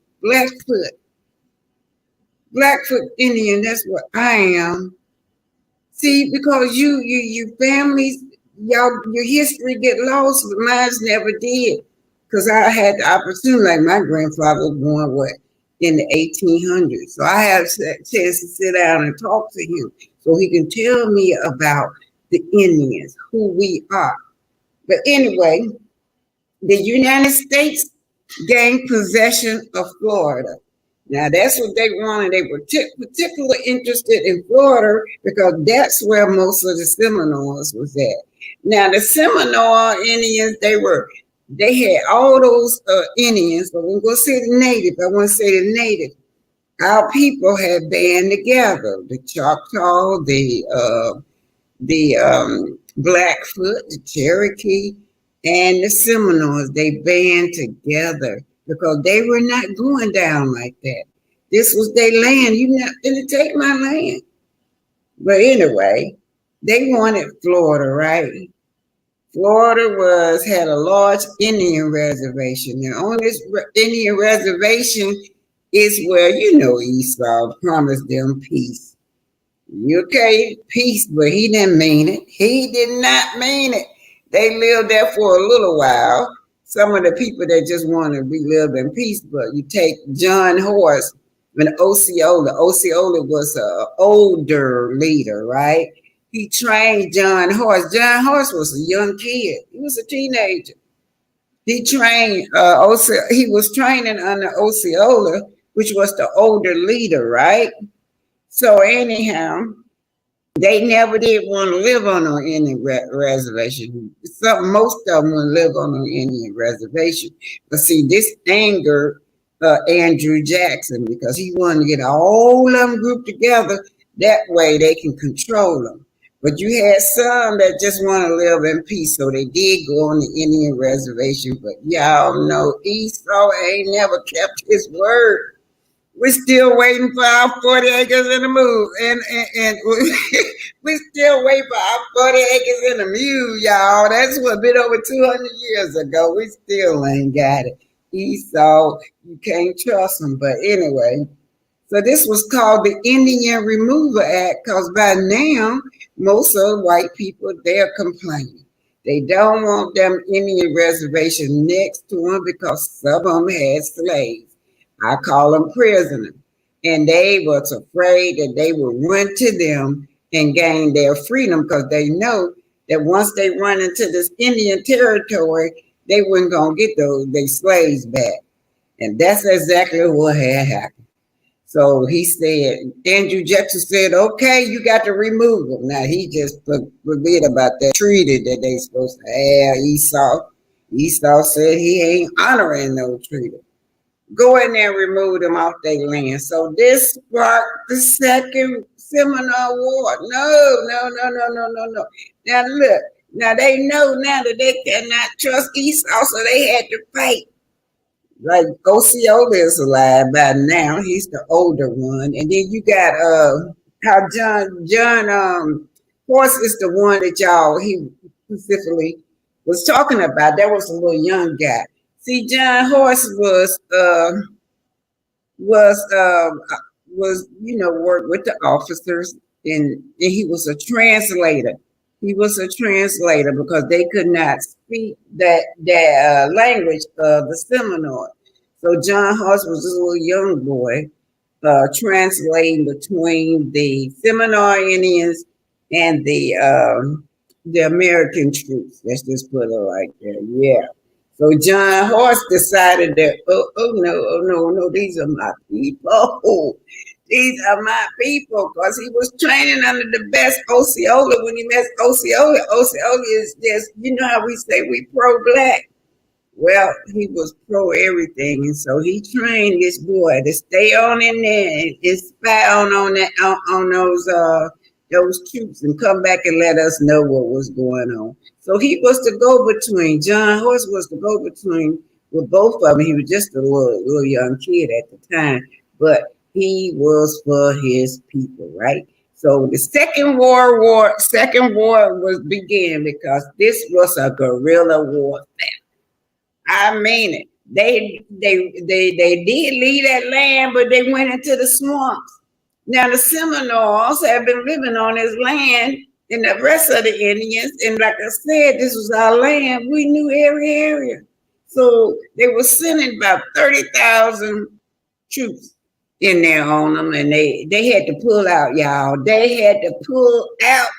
Indian, that's what I am. See, because you families, y'all, your history get lost, but mine's never did. Because I had the opportunity, like my grandfather was born, in the 1800s. So I had a chance to sit down and talk to him so he can tell me about the Indians, who we are. But anyway, the United States gained possession of Florida. Now that's what they wanted. They were particularly interested in Florida because that's where most of the Seminoles was at. Now the Seminole Indians, they had all those Indians, but we're gonna say the native. I want to say the native. Our people had band together. The Choctaw, the Blackfoot, the Cherokee, and the Seminoles. They band together because they were not going down like that. This was their land. You're not going to take my land. But anyway, they wanted Florida, right? Florida had a large Indian reservation. And on this Indian reservation is where, Esau promised them peace. Okay, peace, but he didn't mean it. He did not mean it. They lived there for a little while. Some of the people that just want to be lived in peace, but you take John Horse and Osceola. Osceola was an older leader, right? He trained John Horse. John Horse was a young kid. He was a teenager. He trained he was training under Osceola, which was the older leader, right? So anyhow, they never did want to live on an Indian reservation. Most of them would live on an Indian reservation. But see, this angered Andrew Jackson because he wanted to get all of them grouped together. That way they can control them. But you had some that just want to live in peace, so they did go on the Indian reservation. But y'all know Esau ain't never kept his word. We're still waiting for our 40 acres and a mule. And we're still waiting for our 40 acres and a mule, y'all. That's what been over 200 years ago. We still ain't got it. Esau, you can't trust him. But anyway, so this was called the Indian Removal Act because by now, most of the white people, they're complaining. They don't want them Indian reservation next to them because some of them had slaves. I call them prisoners. And they was afraid that they would run to them and gain their freedom because they know that once they run into this Indian territory, they weren't going to get their slaves back. And that's exactly what had happened. So he said, Andrew Jackson said, okay, you got to remove them. Now he just forget about that treaty that they supposed to have, Esau. Esau said he ain't honoring no treaty. Go in there and remove them off their land. So this sparked the second Seminole War. No. Now look, now they know now that they cannot trust Esau, so they had to fight. Like Osceola is alive by now. He's the older one. And then you got how John Horse is the one that he specifically was talking about. That was a little young guy. See, John Horse was worked with the officers, and he was a translator. He was a translator because they could not speak that language of the Seminole. So John Horse was this little young boy translating between the Seminole Indians and the American troops. Let's just put it like that. Yeah. So John Horse decided that, oh no, these are my people. These are my people, because he was training under the best Osceola. When he met Osceola is just, how we say we pro-black. Well, he was pro everything, and so he trained this boy to stay on in there and spy on those troops and come back and let us know what was going on. So he was the go-between. John Horse was the go-between with both of them. He was just a little young kid at the time, but he was for his people, right? So the Second War was began because this was a guerrilla warfare. I mean it. They did leave that land, but they went into the swamps. Now the Seminoles have been living on this land, and the rest of the Indians, and like I said, this was our land. We knew every area. So they were sending about 30,000 troops in there on them, and they had to pull out, y'all. They had to pull out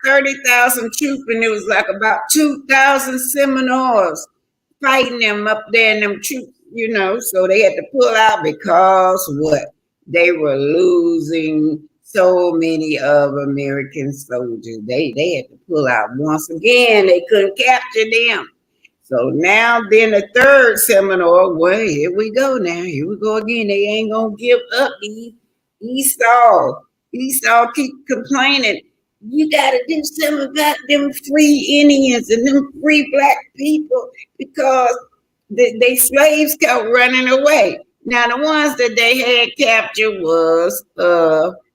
30,000 troops, and it was like about 2,000 Seminoles fighting them up there in them troops. So they had to pull out because what? They were losing so many of American soldiers. They had to pull out once again. They couldn't capture them. So now then the third Seminole, well, here we go now. Here we go again. They ain't gonna give up. Esau. Esau keep complaining. You gotta do something about them free Indians and them free black people because they slaves kept running away. Now the ones that they had captured was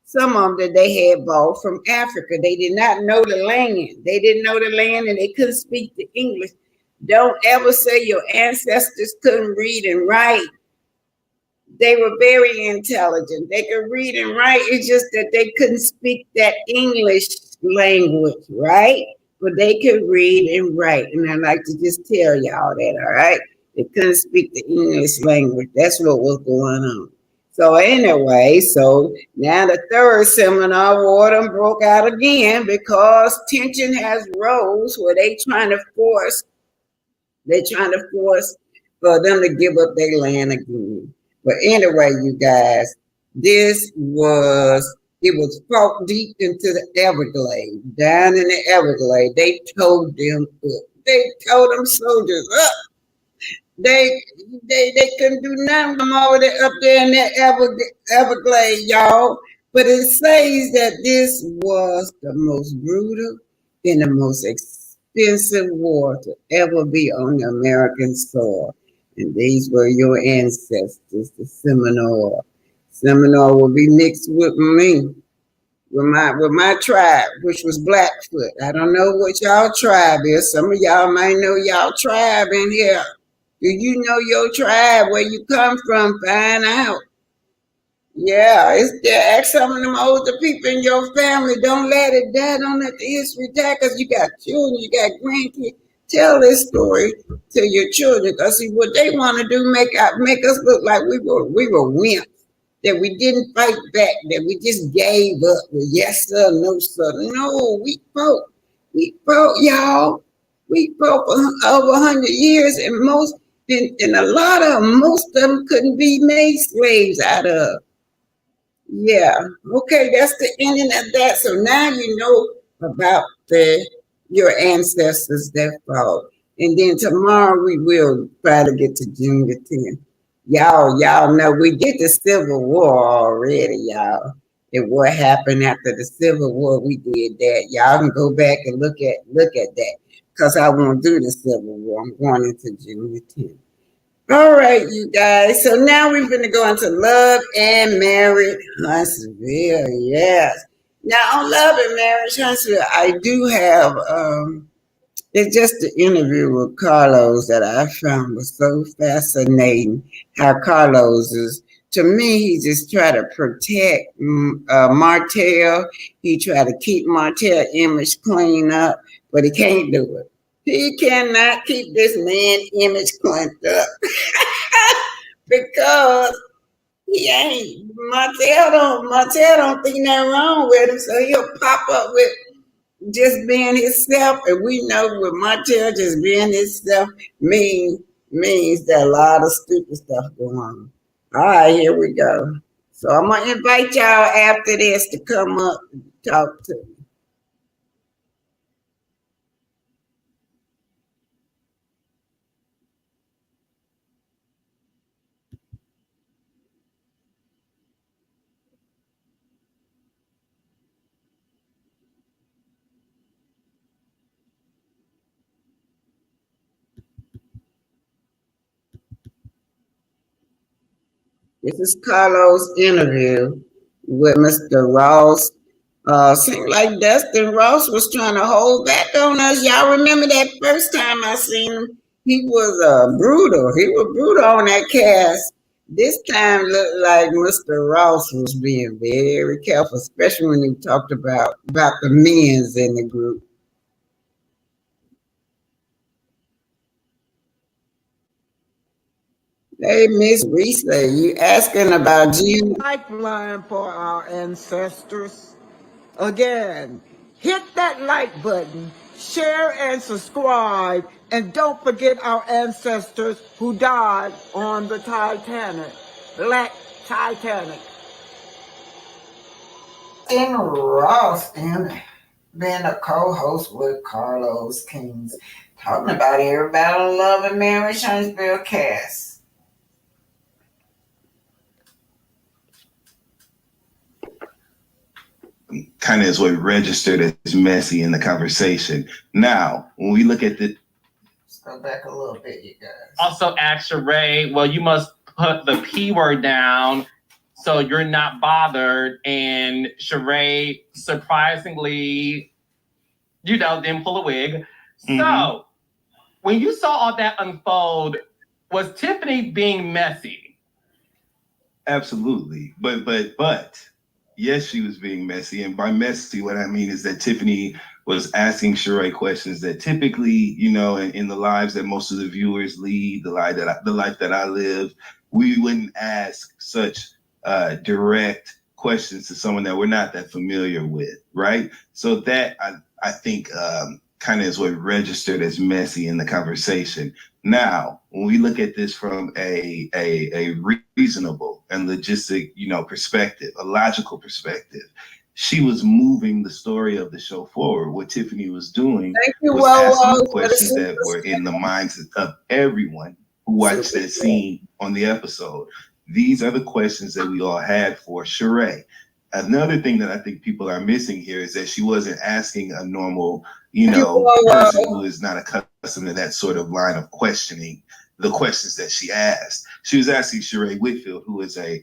some of them that they had bought from Africa. They did not know the land. They didn't know the land and they couldn't speak the English. Don't ever say your ancestors couldn't read and write. They were very intelligent. They could read and write. It's just that they couldn't speak that English language, right? But they could read and write. And I like to just tell y'all that, all right? They couldn't speak the English language. That's what was going on. So anyway, so now the third Seminole War done broke out again because tension has rose where they're trying to force for them to give up their land again. But anyway, you guys, it was fought deep into the Everglades, down in the Everglades. They towed them up. They towed them soldiers up. They couldn't do nothing from over there up there in that Everglades, y'all. But it says that this was the most brutal and the most expensive war to ever be on the American soil. And these were your ancestors, the Seminole. Seminole will be mixed with me, with my tribe, which was Blackfoot. I don't know what y'all tribe is. Some of y'all might know y'all tribe in here. Do you know your tribe, where you come from? Find out. Yeah, it's there. Ask some of them older people in your family. Don't let it die. Don't let the history die, because you got children, you got grandkids. Tell this story to your children, because see what they want to do make us look like we were wimps, that we didn't fight back, that we just gave up. Well, yes sir, no sir. No, we fought. We fought, y'all. We fought for over 100 years, and most of them couldn't be made slaves out of. Yeah. Okay, that's the ending of that. So now you know about your ancestors that fought. And then tomorrow we will try to get to June the 10th. Y'all know we did the Civil War already, y'all. And what happened after the Civil War, we did that. Y'all can go back and look at that. Because I won't do the Civil War. I'm going into June the 10th. All right, you guys. So now we're going to go into Love and Marriage Huntsville. Yes. Now on Love and Marriage Huntsville, I do have it's just the interview with Carlos that I found was so fascinating. How Carlos is, to me, he just tried to protect Martell. He tried to keep Martell image clean up, but he can't do it. He cannot keep this man image cleaned up because he ain't. Martell don't think nothing wrong with him, so he'll pop up with just being himself, and we know with Martell just being himself means that a lot of stupid stuff going on. All right, here we go. So I'm gonna invite y'all after this to come up and talk to me. This is Carlos' interview with Mr. Ross. Seemed like Dustin Ross was trying to hold back on us. Y'all remember that first time I seen him? He was brutal. He was brutal on that cast. This time looked like Mr. Ross was being very careful, especially when he talked about the men's in the group. Hey, Miss Risa, you asking about you? Lifeline for our ancestors. Again, hit that like button, share and subscribe. And don't forget our ancestors who died on the Titanic. Black Titanic. In Ralston, being a co-host with Carlos Kings, talking about everybody on Love and Mary Shunsville cast. Kind of is what registered as messy in the conversation. Now, when we look at the... Let's go back a little bit, you guys. Also asked Sheree, well, you must put the P word down so you're not bothered. And Sheree, surprisingly, didn't pull a wig. Mm-hmm. So when you saw all that unfold, was Tiffany being messy? Absolutely. But yes, she was being messy. And by messy, what I mean is that Tiffany was asking Sheree questions that typically, in the lives that most of the viewers lead, the life that I live, we wouldn't ask such direct questions to someone that we're not that familiar with, right? So that I think kind of is what registered as messy in the conversation. Now, when we look at this from a reasonable and logistic, perspective, a logical perspective, she was moving the story of the show forward. What Tiffany was doing was asking questions that were in the minds of everyone who watched that scene on the episode. These are the questions that we all had for Sheree. Another thing that I think people are missing here is that she wasn't asking a normal, person who is not accustomed to that sort of line of questioning the questions that she asked. She was asking Sheree Whitfield, who is a,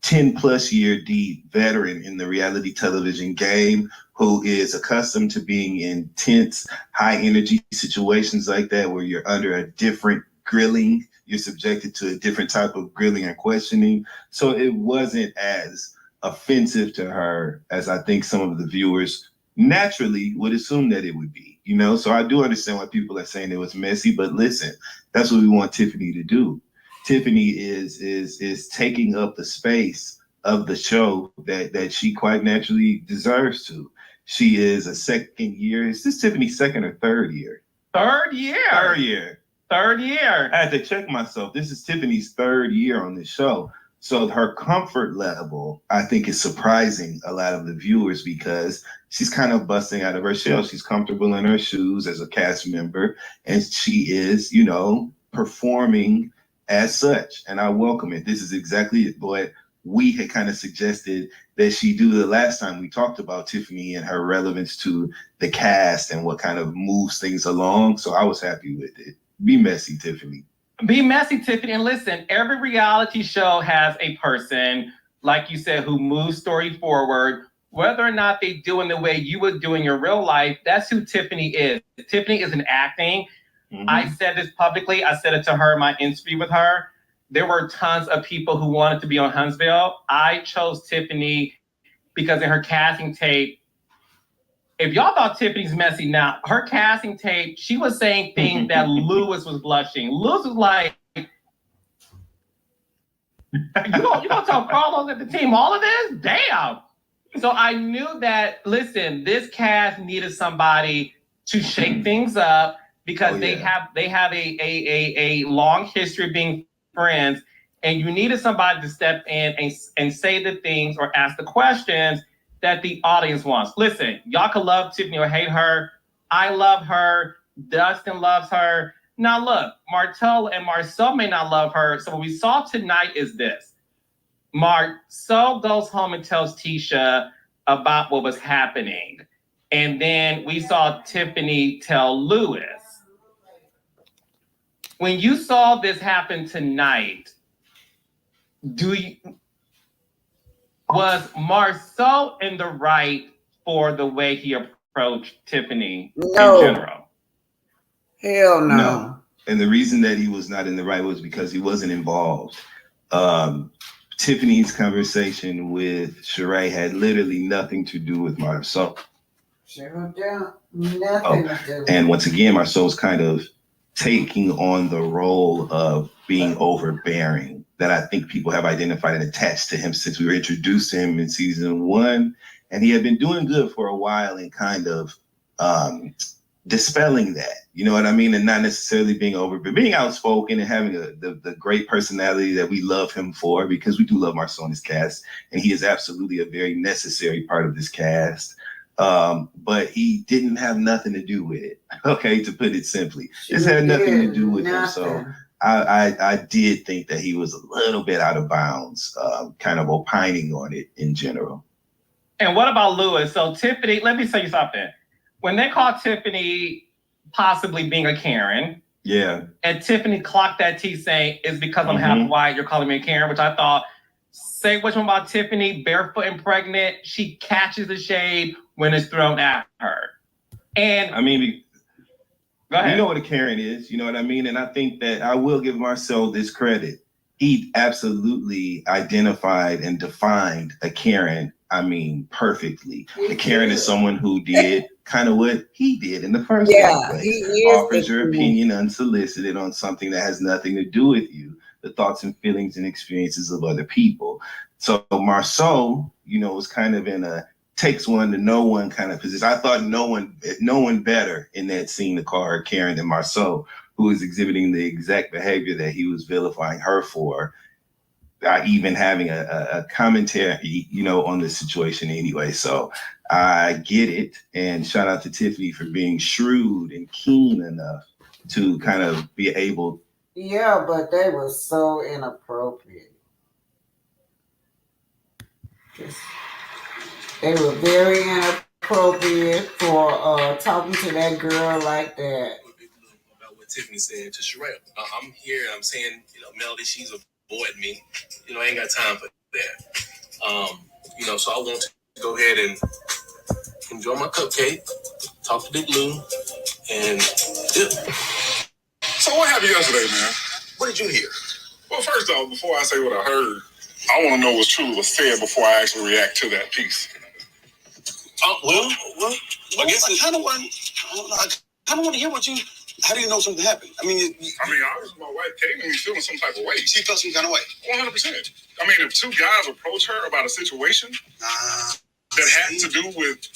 10 plus year deep veteran in the reality television game, who is accustomed to being in tense, high energy situations like that, where you're under a different grilling, you're subjected to a different type of grilling and questioning. So it wasn't as offensive to her as I think some of the viewers naturally would assume that it would be, So I do understand why people are saying it was messy, but listen, that's what we want Tiffany to do. Tiffany is taking up the space of the show that she quite naturally deserves to. She is a second year. Is this Tiffany's second or third year? Third year. I had to check myself. This is Tiffany's third year on this show. So her comfort level, I think, is surprising a lot of the viewers because she's kind of busting out of her shell. She's comfortable in her shoes as a cast member, and she is, performing as such. And I welcome it. This is exactly what we had kind of suggested that she do the last time we talked about Tiffany and her relevance to the cast and what kind of moves things along. So I was happy with it. Be messy, Tiffany. Be messy, Tiffany. And listen, every reality show has a person, like you said, who moves story forward. Whether or not they do in the way you would do in your real life, that's who Tiffany is. Tiffany is an acting. Mm-hmm. I said this publicly. I said it to her in my interview with her. There were tons of people who wanted to be on Huntsville. I chose Tiffany because in her casting tape, if y'all thought Tiffany's messy now, her casting tape, she was saying things that Lewis was blushing. Lewis was like, you gonna tell Carlos at the team all of this? Damn. So I knew that, listen, this cast needed somebody to shake things up because they have a long history of being friends, and you needed somebody to step in and say the things or ask the questions that the audience wants. Listen, y'all can love Tiffany or hate her. I love her. Dustin loves her. Now look, Martell and Marcel may not love her. So what we saw tonight is this. Marcel goes home and tells Tisha about what was happening. And then we saw Tiffany tell Lewis. When you saw this happen tonight, was Marcel in the right for the way he approached Tiffany in general? Hell no. No. And the reason that he was not in the right was because he wasn't involved. Tiffany's conversation with Sheree had literally nothing to do with Marcel. And once again, Marcel was kind of taking on the role of being overbearing that I think people have identified and attached to him since we were introduced to him in season 1. And he had been doing good for a while and kind of dispelling that, you know what I mean? And not necessarily being but being outspoken and having the great personality that we love him for, because we do love Marceau in this cast, and he is absolutely a very necessary part of this cast. But he didn't have nothing to do with it. Okay, to put it simply, this had nothing to do with him. So I did think that he was a little bit out of bounds, kind of opining on it in general. And what about Lewis? So Tiffany, let me tell you something. When they called Tiffany possibly being a Karen, and Tiffany clocked that T saying, it's because I'm half white, you're calling me a Karen, which I thought, say what you want about Tiffany, barefoot and pregnant, she catches the shade when it's thrown at her. And I mean, go ahead. You know what a Karen is, you know what I mean? And I think that I will give Marceau this credit. He absolutely identified and defined a Karen, perfectly. A Karen is someone who did kind of what he did in the first place. Offers your opinion unsolicited on something that has nothing to do with you, the thoughts and feelings and experiences of other people. So Marceau, was kind of in a takes one to know one kind of position. I thought no one better in that scene to call her Karen than Marceau, who is exhibiting the exact behavior that he was vilifying her for, even having a commentary, on the situation anyway. So I get it. And shout out to Tiffany for being shrewd and keen enough to kind of be able. Yeah, but they were so inappropriate. They were very inappropriate for talking to that girl like that. About what Tiffany said to Sherelle. I'm here and I'm saying, Melody, she's avoiding me. I ain't got time for that. So I want to go ahead and enjoy my cupcake, talk to Big Lou, and dip. So what happened yesterday, man? What did you hear? Well, first off, before I say what I heard, I want to know what's truly was said before I actually react to that piece. I guess I kind of want to hear what you. How do you know something happened? Obviously, my wife came to me feeling some type of way. She felt some kind of way. 100%. If two guys approach her about a situation that had to do with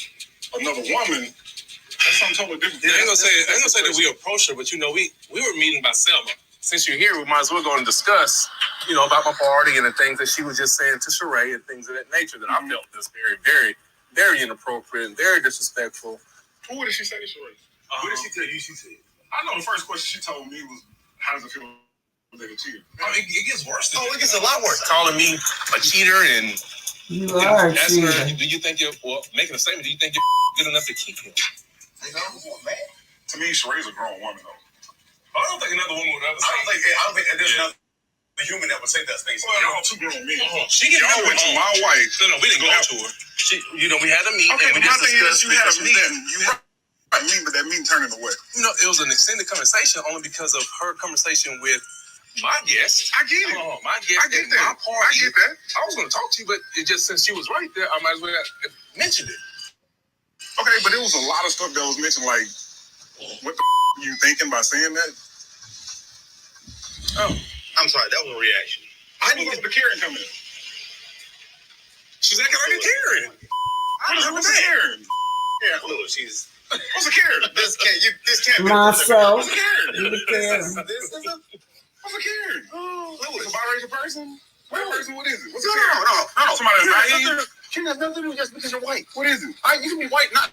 another woman, that's something totally different. Yeah, I ain't gonna say that we approached her, but we were meeting by Selma. Since you're here, we might as well go and discuss, about my party and the things that she was just saying to Sheree and things of that nature that I felt was very, very, very inappropriate and very disrespectful. What did she say to Sheree? What did she tell you? She said. I know the first question she told me was, how does it feel when they cheated? It gets worse. It gets a lot worse. Calling me a cheater and asking her, do you think making a statement, do you think you're good enough to keep him? To me, Sheree's a grown woman, though. I don't think another woman would ever say that. I don't think there's another human that would say those things. Well, y'all two grown men. She get y'all went to my wife. No, we didn't go to her. We had a meeting. Okay, and but my thing is, you had a meeting. But that meeting turned into what? It was an extended conversation only because of her conversation with my guest. I get it. My guest. I get that. My party. I get that. I was going to talk to you, but it just since she was right there, I might as well have mentioned it. Okay, but it was a lot of stuff that was mentioned, like, what the you thinking by saying that? Oh, I'm sorry. That was a reaction. I need the Karen come in. She's acting like a Karen. What's a Karen? Yeah, look, she's. What's a Karen? This can't be. Marceau. What's a Karen? Karen. What's a Karen? It's a biracial person? White person? What is it? What's a Karen? No. Somebody that's naive? Karen has nothing to do just because you're white. What is it? You can be white, not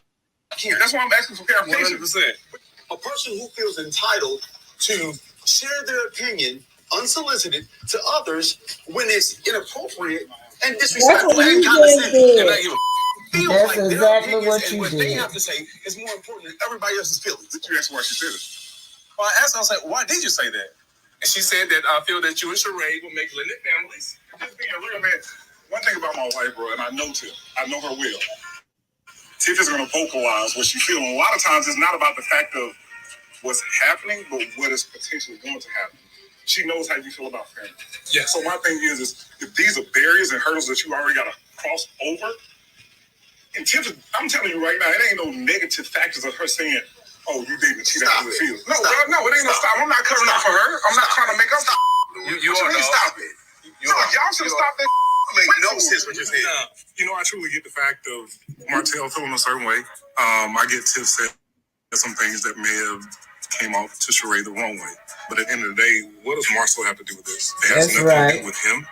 Karen. That's why I'm asking for clarification. 100%. A person who feels entitled to share their opinion unsolicited to others when it's inappropriate and disrespectful and condescending. And I give a That's like exactly what you what did. they have to say is more important than everybody else's feelings. Did you ask why she said it? Well, I asked her, I was like, why did you say that? And she said that I feel that you and Sheree will make blended families. Just being a real man. One thing about my wife, bro, and I know Tiff. I know her well. Tiff is going to vocalize what she feels. A lot of times it's not about the fact of what's happening, but what is potentially going to happen. She knows how you feel about family. Yeah. So my thing is if these are barriers and hurdles that you already got to cross over, and Tiff, I'm telling you right now, it ain't no negative factors of her saying, oh, you dating a cheater how it feels. No, it ain't no stop. I'm not covering up for her. I'm not trying to make up. You are, stop it. Y'all should have stopped that Make no sense what you're saying. I truly get the fact of Martell feeling a certain way. I get Tiff said some things that may have came off to Sheree the wrong way. But at the end of the day, what does Marcel have to do with this? It has nothing to do with him.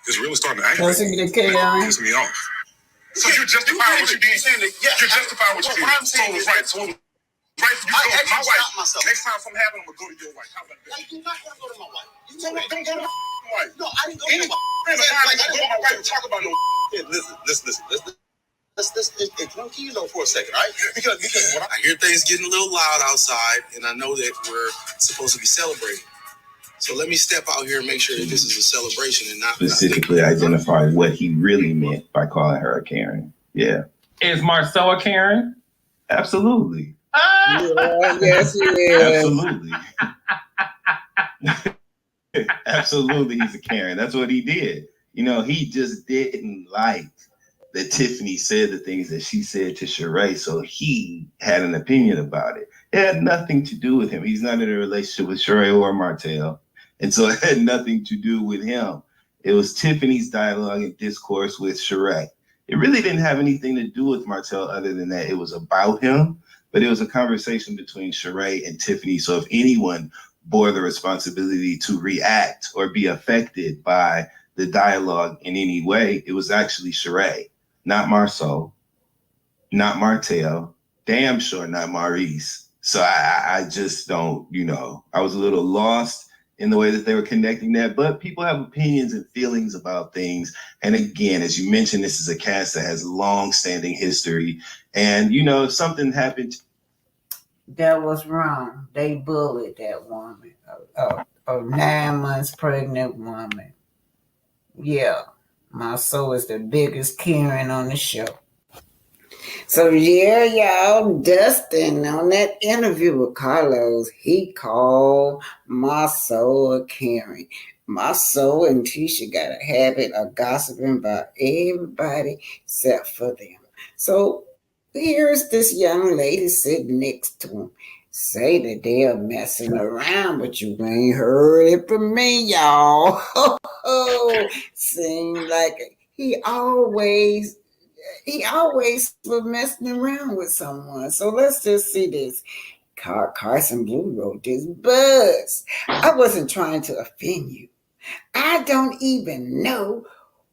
It's really starting to aggravate me. It pisses me off. So you're justifying what you did. You're justifying what you did. So it was right. So it was right for you to go to my wife. Next time something happens, I'm going to go to your wife. How about that? You're not going to go to my wife. Don't go to my wife. No, I didn't go to my wife. Friend of mine, I go to my wife and talk about no. Listen. Let's for a second, all right? Because when I hear things getting a little loud outside, and I know that we're supposed to be celebrating. So let me step out here and make sure that this is a celebration and not specifically identify what he really meant by calling her a Karen. Yeah. Is Marcel a Karen? Absolutely. Yeah, yes, he is. Absolutely. Absolutely, he's a Karen. That's what he did. He just didn't like that Tiffany said the things that she said to Sheree, so he had an opinion about it. It had nothing to do with him. He's not in a relationship with Sheree or Martell, and so it had nothing to do with him. It was Tiffany's dialogue and discourse with Sheree. It really didn't have anything to do with Martell other than that it was about him, but it was a conversation between Sheree and Tiffany. So if anyone bore the responsibility to react or be affected by the dialogue in any way, it was actually Sheree, not Marceau, not Martell, damn sure not Maurice. So I just don't, I was a little lost in the way that they were connecting that, but people have opinions and feelings about things. And again, as you mentioned, this is a cast that has long-standing history. And, if something happened. That was wrong. They bullied that woman, a 9 months pregnant woman. Yeah, Marceau is the biggest Karen on the show. So yeah, y'all, Dustin on that interview with Carlos, he called Marceau a Karen. Marceau and Tisha got a habit of gossiping about everybody except for them. So here's this young lady sitting next to him. Say that they're messing around, but you ain't heard it from me, y'all. Seems like he always was messing around with someone. So let's just see this. Carson Blue wrote this. Buzz, I wasn't trying to offend you. I don't even know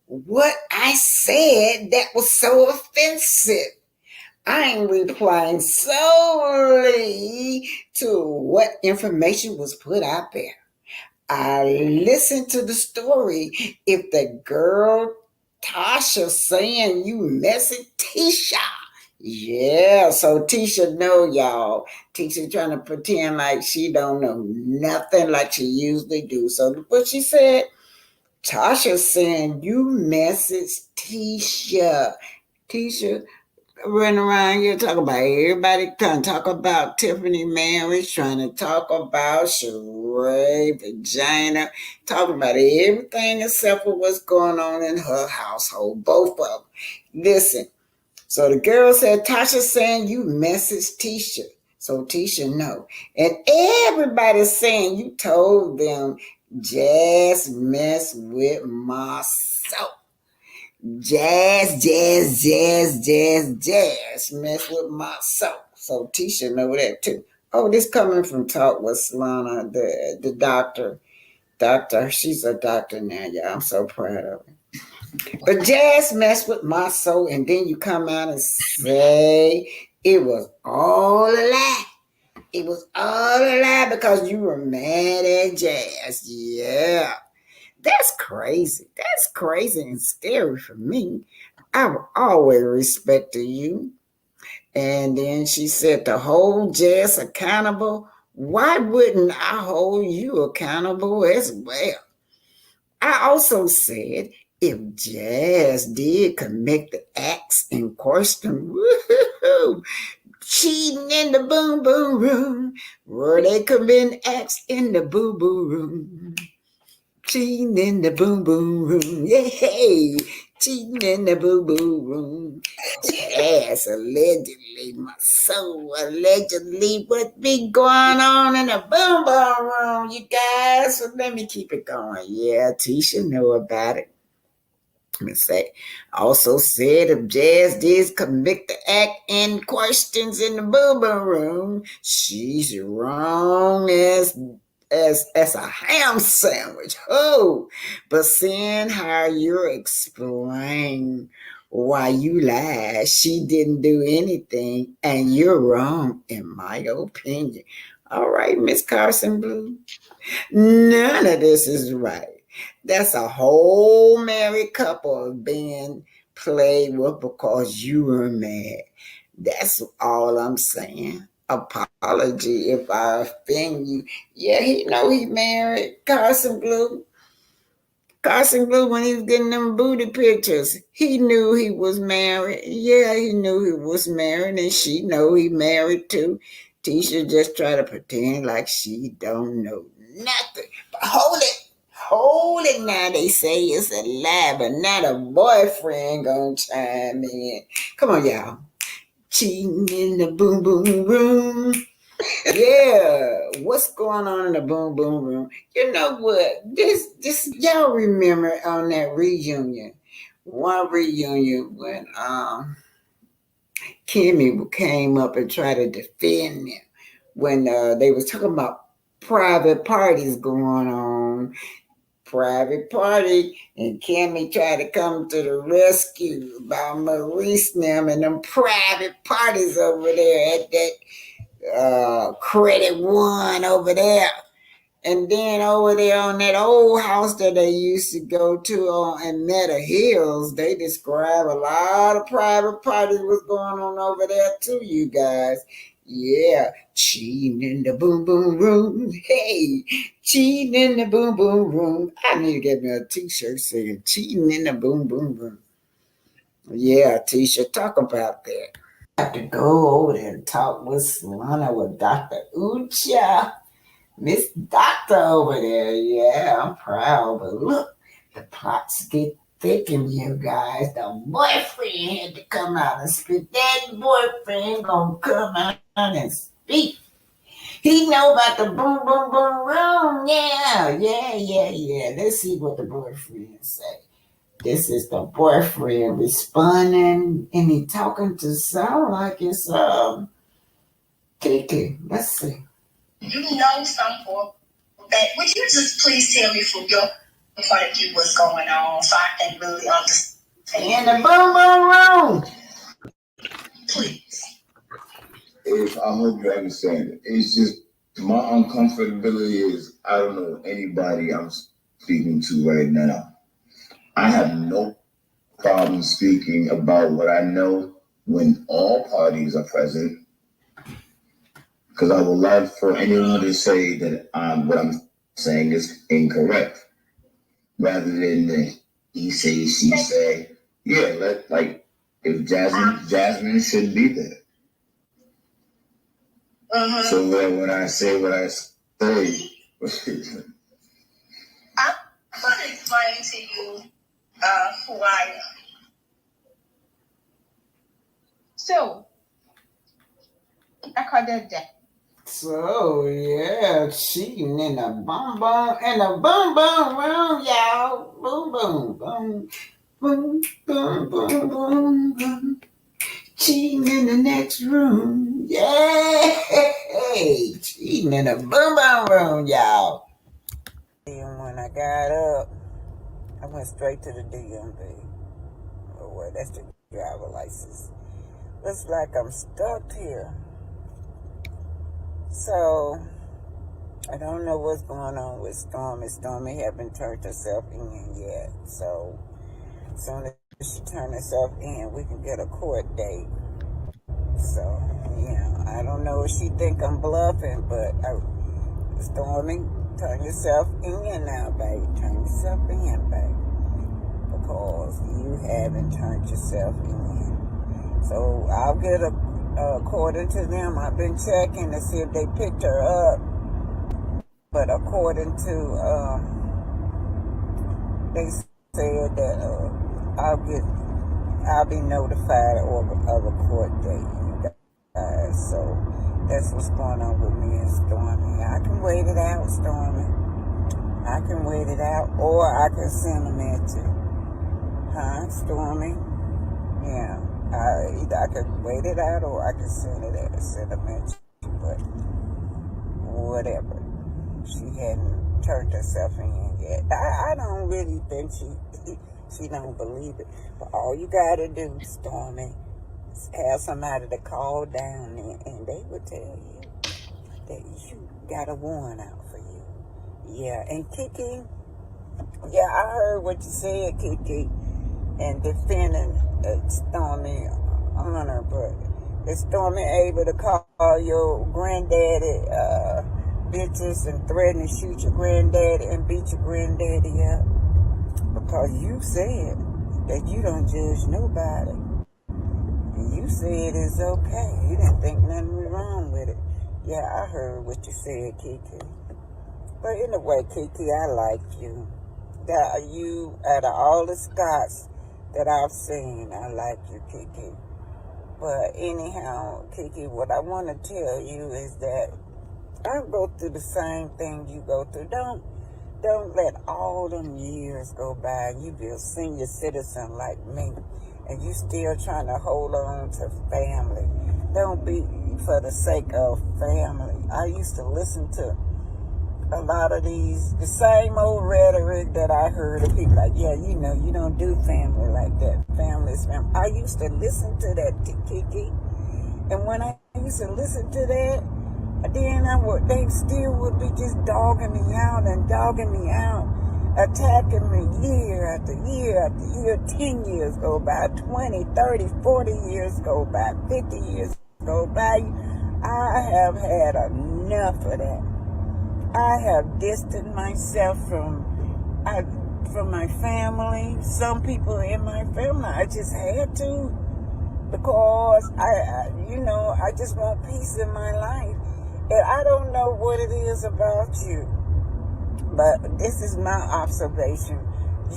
what I said that was so offensive. I'm replying solely to what information was put out there. I listened to the story. If the girl Tasha saying you messy Tisha. Yeah, so Tisha know, y'all. Tisha trying to pretend like she don't know nothing like she usually do. So what she said, Tasha saying you message Tisha. Tisha running around here talking about everybody, trying to talk about Tiffany Marriage, trying to talk about Sheree, Vagina, talking about everything except for what's going on in her household, both of them. Listen, so the girl said, Tasha saying you message Tisha. So Tisha know. And everybody's saying you told them Jazz mess with my soul. Jazz mess with my soul. So Tisha know that too. Oh, this coming from Talk with Solana, the doctor. She's a doctor now, y'all. I'm so proud of her. But Jazz messed with my soul, and then you come out and say it was all a lie. It was all a lie because you were mad at Jazz. Yeah. That's crazy. That's crazy and scary for me. I've always respected you. And then she said to hold Jazz accountable. Why wouldn't I hold you accountable as well? I also said if Jazz did commit the acts in question, woohoo, cheating in the boom boom room, were they committing acts in the boo boo room? Cheating in the boom boom room, yay! Cheating in the boo boo room. Yes, allegedly, my soul, allegedly, what be going on in the boom boom room, you guys? So let me keep it going. Yeah, Tisha know about it. Let me say, also said if Jazz did commit the act in questions in the boo-boo room, she's wrong as a ham sandwich. Oh, but seeing how you explain why you lied, she didn't do anything, and you're wrong, in my opinion. All right, Miss Carson Blue. None of this is right. That's a whole married couple being played with because you were mad. That's all I'm saying. Apology if I offend you. Yeah, he know he married Carson Blue. Carson Blue, when he was getting them booty pictures, he knew he was married. Yeah, he knew he was married, and she know he married too. Tisha just try to pretend like she don't know nothing. But hold it now. They say it's a lie, but not a boyfriend gonna chime in. Come on, y'all. Cheating in the boom boom room. Yeah, what's going on in the boom boom room? You know what? This y'all remember on that reunion, one reunion when Kimmy came up and tried to defend them when they was talking about private parties going on, private party, and Kimmy tried to come to the rescue about Maurice them and them private parties over there at that Credit One over there. And then over there on that old house that they used to go to in Meadow Hills, they describe a lot of private parties was going on over there too, you guys. Yeah, cheating in the boom boom room. Hey, cheating in the boom boom room. I need to get me a t-shirt saying cheating in the boom boom room. Yeah, Tisha, talk about that. I have to go over there and talk with Solana with Dr. Ucha. Miss Doctor over there. Yeah, I'm proud. But look, the plots get thick in you guys. The boyfriend had to come out and speak. That boyfriend gonna come out and speak. He know about the boom, boom, boom room. Yeah. Let's see what the boyfriend say. This is the boyfriend responding, and he talking to sound like it's Kiki. Let's see. You know some for that. Would you just please tell me from your point of view what's going on so I can really understand? In the boom boom room. Please. I hope you understand it. It's just my uncomfortability is I don't know anybody I'm speaking to right now. I have no problem speaking about what I know when all parties are present, because I would love for anyone to say that what I'm saying is incorrect, rather than the he say, she say. Yeah, if Jasmine should be there. So when I say what I say, I'm going to explain to you who I am. So, I call that day. So yeah, cheating in the boom boom room, y'all. Boom boom boom boom boom boom boom boom. Cheating in the next room, yeah. Cheating in the boom boom room, y'all. And when I got up, I went straight to the DMV. Oh wait, that's the driver license. Looks like I'm stuck here. So, I don't know what's going on with Stormy. Stormy haven't turned herself in yet. So, as soon as she turns herself in, we can get a court date. So, I don't know if she think I'm bluffing, but Stormy, turn yourself in now, baby. Turn yourself in, baby. Because you haven't turned yourself in. So, I'll get according to them, I've been checking to see if they picked her up. But according to, they said that I'll be notified of a court date, you guys. So that's what's going on with me and Stormy. I can wait it out, Stormy. I can wait it out, or I can send them in too. Huh? now, Stormy. Yeah. Either I could wait it out or I could send it as sentimental, but whatever. She hadn't turned herself in yet. I don't really think she don't believe it. But all you gotta do, Stormy, is have somebody to call down there and they would tell you that you got a warrant out for you. Yeah, and Kiki, yeah, I heard what you said, Kiki, and defending Stormy honor, but is Stormy able to call your granddaddy bitches and threaten to shoot your granddaddy and beat your granddaddy up? Because you said that you don't judge nobody. And you said it's okay. You didn't think nothing was wrong with it. Yeah, I heard what you said, Kiki. But anyway, Kiki, I like you. That you, out of all the Scots that I've seen, I like you, Kiki. But anyhow, Kiki, what I want to tell you is that I go through the same thing you go through. Don't let all them years go by and you be a senior citizen like me and you still trying to hold on to family. Don't be for the sake of family. I used to listen to a lot of the same old rhetoric that I heard of people like, yeah, you know, you don't do family like that. Family is family. I used to listen to that, Kiki. And when I used to listen to that, then they still would be just dogging me out, attacking me year after year after year. 10 years go by, 20, 30, 40 years go by, 50 years go by. I have had enough of that. I have distanced myself from my family. Some people in my family, I just had to, because I just want peace in my life. And I don't know what it is about you, but this is my observation.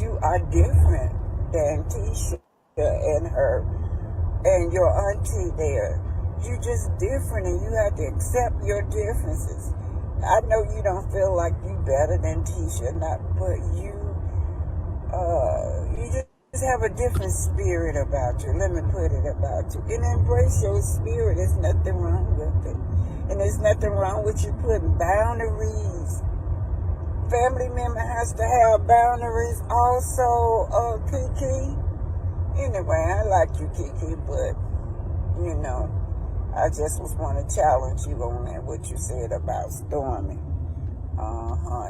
You are different than Tisha and her and your auntie there. You just different, and you have to accept your differences. I know you don't feel like you better than Tisha, but you just have a different spirit about you. Let me put it about you. And embrace your spirit. There's nothing wrong with it. And there's nothing wrong with you putting boundaries. Family member has to have boundaries also, Kiki. Anyway, I like you, Kiki, but, I just was want to challenge you on that, what you said about Stormy.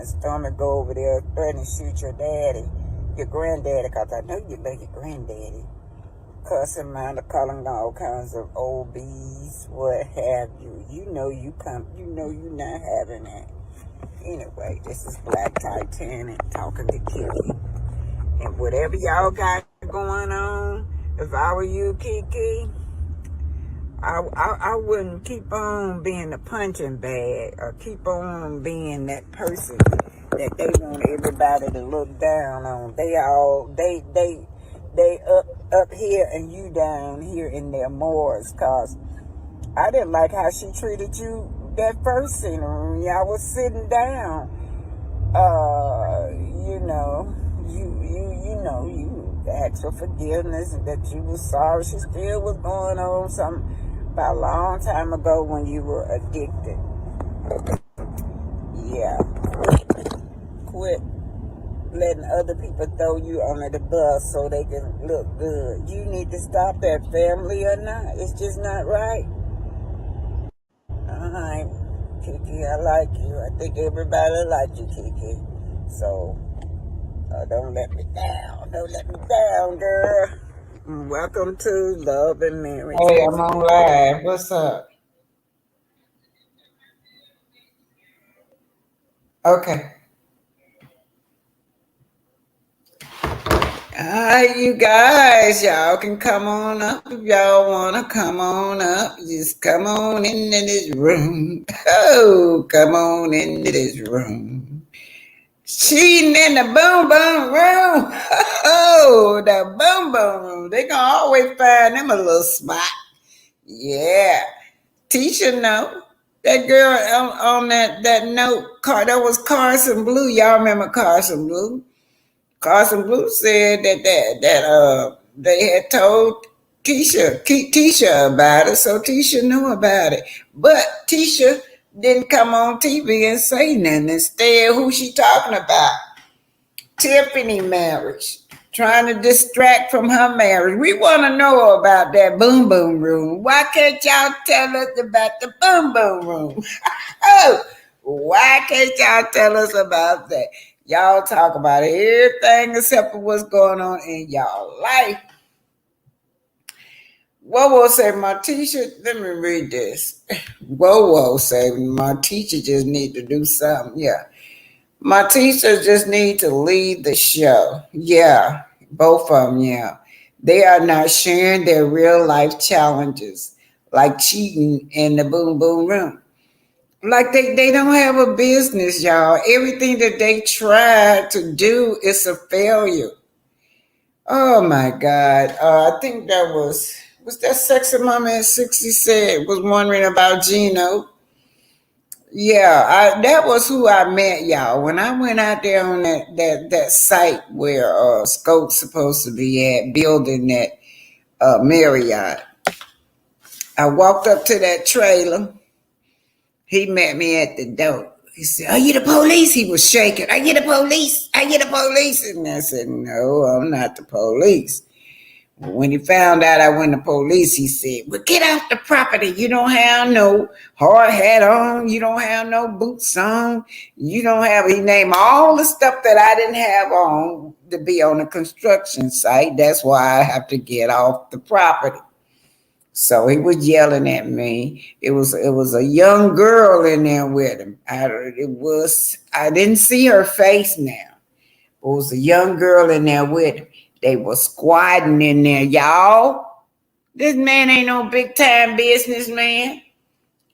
Stormy go over there threatening to shoot your daddy, your granddaddy, because I know you love your granddaddy. Cussing him out, calling all kinds of OBs, what have you. You know you're not having that. Anyway, this is Black Titanic talking to Kiki. And whatever y'all got going on, if I were you, Kiki, I wouldn't keep on being a punching bag or keep on being that person that they want everybody to look down on. They up here and you down here in their moors, cause I didn't like how she treated you that first scene when y'all was sitting down. You asked for forgiveness and that you was sorry. She still was going on something about a long time ago when you were addicted. Yeah. Quit letting other people throw you under the bus so they can look good. You need to stop that, family or not. It's just not right. Alright, Kiki, I like you. I think everybody like you, Kiki. So, don't let me down. Don't let me down, girl. Welcome to Love and Marriage. Hey, I'm on live. What's up? Okay. You guys, y'all can come on up if y'all want to come on up. Just come on into this room. Oh, come on into this room. Cheating in the boom boom room. Oh, the boom boom room. They gonna always find them a little spot. Yeah. Tisha know. That girl on that note, that was Carson Blue. Y'all remember Carson Blue? Carson Blue said that they had told Tisha about it, so Tisha knew about it. But Tisha didn't come on TV and say nothing. Instead, who she talking about? Tiffany marriage. Trying to distract from her marriage. We want to know about that boom boom room. Why can't y'all tell us about the boom boom room? Oh, why can't y'all tell us about that? Y'all talk about everything except for what's going on in y'all life. Whoa say my teacher, let me read this. Whoa say my teacher just need to do something. Yeah. My teachers just need to lead the show. Yeah, both of them, yeah. They are not sharing their real life challenges, like cheating in the boom boom room. Like they don't have a business, y'all. Everything that they try to do is a failure. Oh my God. I think that was that sexy mama at 60 said was wondering about Gino. Yeah, that was who I met, y'all. When I went out there on that site where Scope's supposed to be at, building that Marriott, I walked up to that trailer. He met me at the door. He said, "Are you the police?" He was shaking. "Are you the police? Are you the police?" And I said, "No, I'm not the police." When he found out I wasn't the police, he said, "Well, get off the property. You don't have no hard hat on. You don't have no boots on. You don't have," he named all the stuff that I didn't have on to be on a construction site. That's why I have to get off the property. So he was yelling at me. It was a young girl in there with him. I didn't see her face now. It was a young girl in there with him. They were squatting in there, y'all. This man ain't no big time businessman.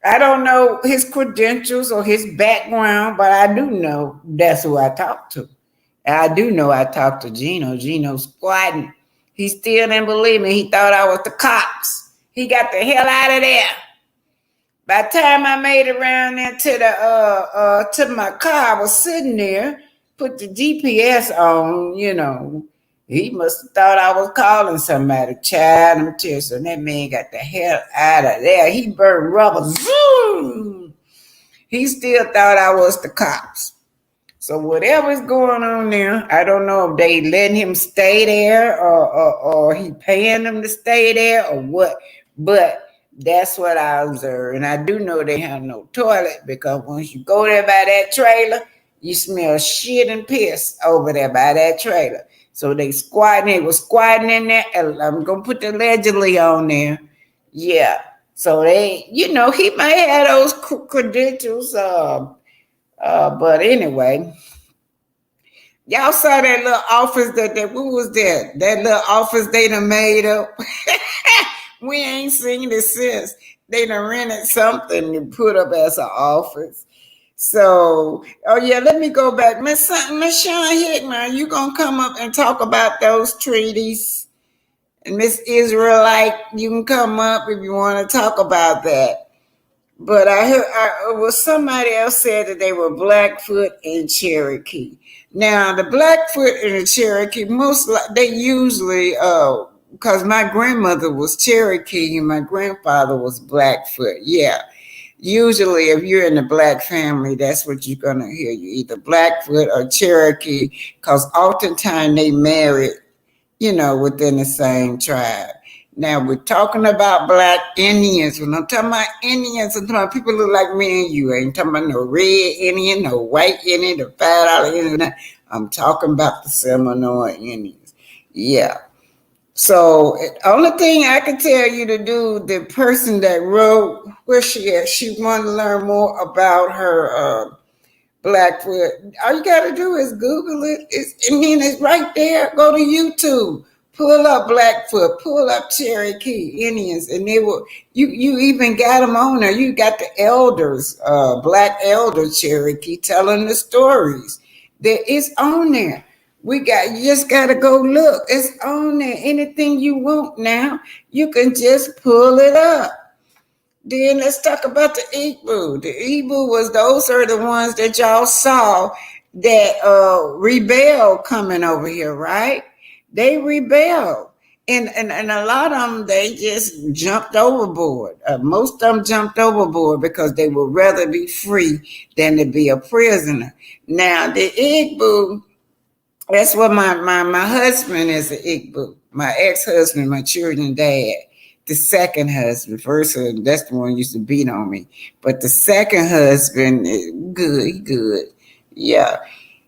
I don't know his credentials or his background, but I do know that's who I talked to. I do know I talked to Gino. Gino squatting. He still didn't believe me. He thought I was the cops. He got the hell out of there. By the time I made it around there to my car, I was sitting there, put the GPS on, He must have thought I was calling somebody. Child, I'm telling you, that man got the hell out of there. He burned rubber. Zoom! He still thought I was the cops. So whatever's going on there, I don't know if they letting him stay there or he paying them to stay there or what. But that's what I observed. And I do know they have no toilet because once you go there by that trailer, you smell shit and piss over there by that trailer. So they were squatting in there. I'm going to put the allegedly on there. Yeah. So they, he might have those credentials. But anyway, y'all saw that little office what was that? That little office they done made up. We ain't seen it since. They done rented something to put up as an office. So, let me go back. Miss Sean Hickman, you gonna come up and talk about those treaties? And Miss Israelite, you can come up if you want to talk about that. But I heard somebody else said that they were Blackfoot and Cherokee. Now the Blackfoot and the Cherokee, they usually because my grandmother was Cherokee and my grandfather was Blackfoot. Yeah. Usually if you're in a black family, that's what you're gonna hear. You either Blackfoot or Cherokee, because oftentimes they married, within the same tribe. Now we're talking about black Indians. When I'm talking about Indians, I'm talking about people look like me and you. I ain't talking about no red Indian, no white Indian, the $5 Indian. I'm talking about the Seminole Indians. Yeah. So the only thing I can tell you to do, the person that wrote, where she at? She wanted to learn more about her Blackfoot. All you got to do is Google it. It's right there. Go to YouTube. Pull up Blackfoot. Pull up Cherokee Indians, and they will. You even got them on there. You got the elders, Black elder Cherokee, telling the stories. It's on there. You just got to go look. It's on there. Anything you want now, you can just pull it up. Then let's talk about the Igbo. The Igbo those are the ones that y'all saw that rebel coming over here, right? They rebel. And a lot of them, they just jumped overboard. Most of them jumped overboard because they would rather be free than to be a prisoner. Now, the Igbo, that's what my husband is, an Igbo. My ex-husband, my children's dad. The second husband, first husband, that's the one who used to beat on me. But the second husband, good. Yeah.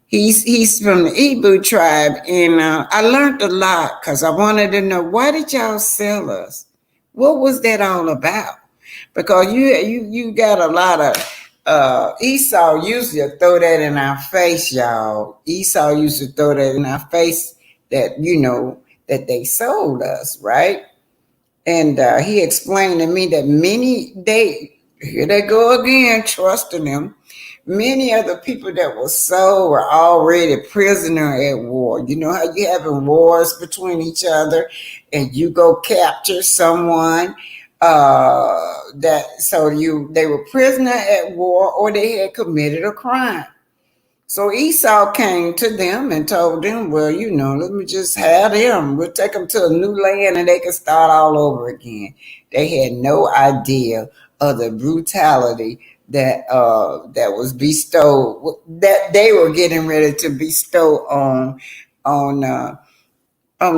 He's from the Igbo tribe, and I learned a lot because I wanted to know, why did y'all sell us? What was that all about? Because you got a lot of Esau used to throw that in our face, y'all. Esau used to throw that in our face, that that they sold us, right? And he explained to me that here they go again, trusting them. Many of the people that were sold were already prisoner at war. You know how you having wars between each other, and you go capture someone they were prisoner at war, or they had committed a crime. So Esau came to them and told them, well, let me just have them. We'll take them to a new land and they can start all over again. They had no idea of the brutality that was bestowed, that they were getting ready to bestow on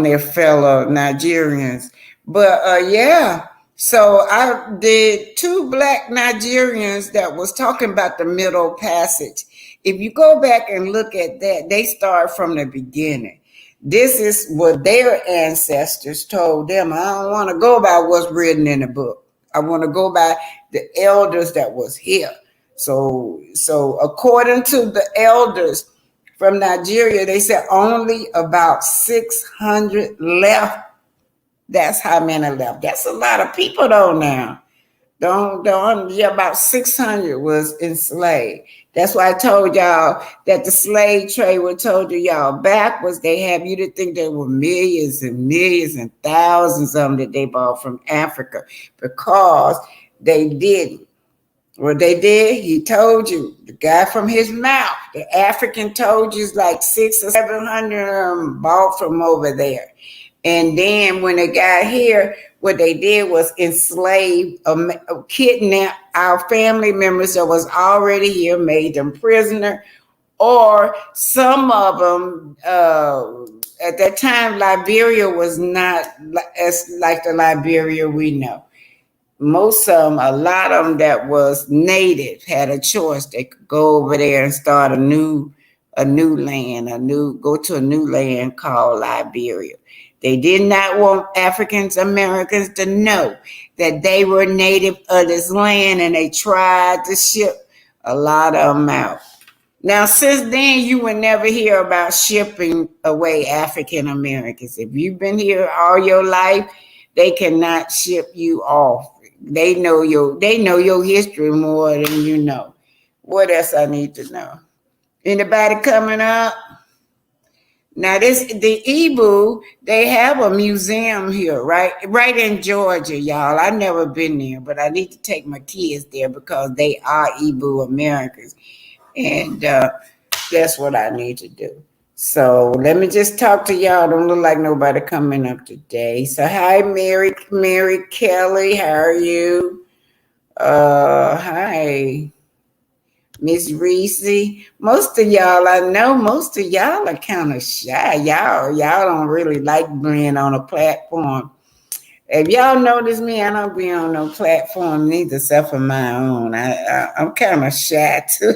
their fellow Nigerians. But yeah, so I did two black Nigerians that was talking about the Middle Passage. If you go back and look at that, they start from the beginning. This is what their ancestors told them. I don't want to go by what's written in the book. I want to go by the elders that was here. So according to the elders from Nigeria, they said only about 600 left. That's how many left. That's a lot of people though now. About 600 was enslaved. That's why I told y'all that the slave trade was told to y'all backwards. They have you to think there were millions and millions and thousands of them that they bought from Africa, because they didn't. What they did, he told you, the guy from his mouth, the African told you, it's like 600 or 700 bought from over there. And then when they got here, what they did was enslave, kidnap our family members that was already here, made them prisoner, or some of them, at that time, Liberia was not as like the Liberia we know. Most of them, a lot of them that was native had a choice. They could go over there and start a new land, go to a new land called Liberia. They did not want Africans Americans to know that they were native of this land, and they tried to ship a lot of them out. Now, since then, you will never hear about shipping away African Americans. If you've been here all your life, they cannot ship you off. They know your history more than you know. What else I need to know? Anybody coming up? Now the Igbo, they have a museum here, right in Georgia, y'all. I've never been there, but I need to take my kids there because they are Igbo Americans. And that's what I need to do. So let me just talk to y'all. Don't look like nobody coming up today. So hi, Mary Kelly. How are you? Hi, Miss Reese. Most of y'all I know, most of y'all are kind of shy. Y'all don't really like being on a platform. If y'all notice me, I don't be on no platform neither, except for my own. I'm kind of shy too.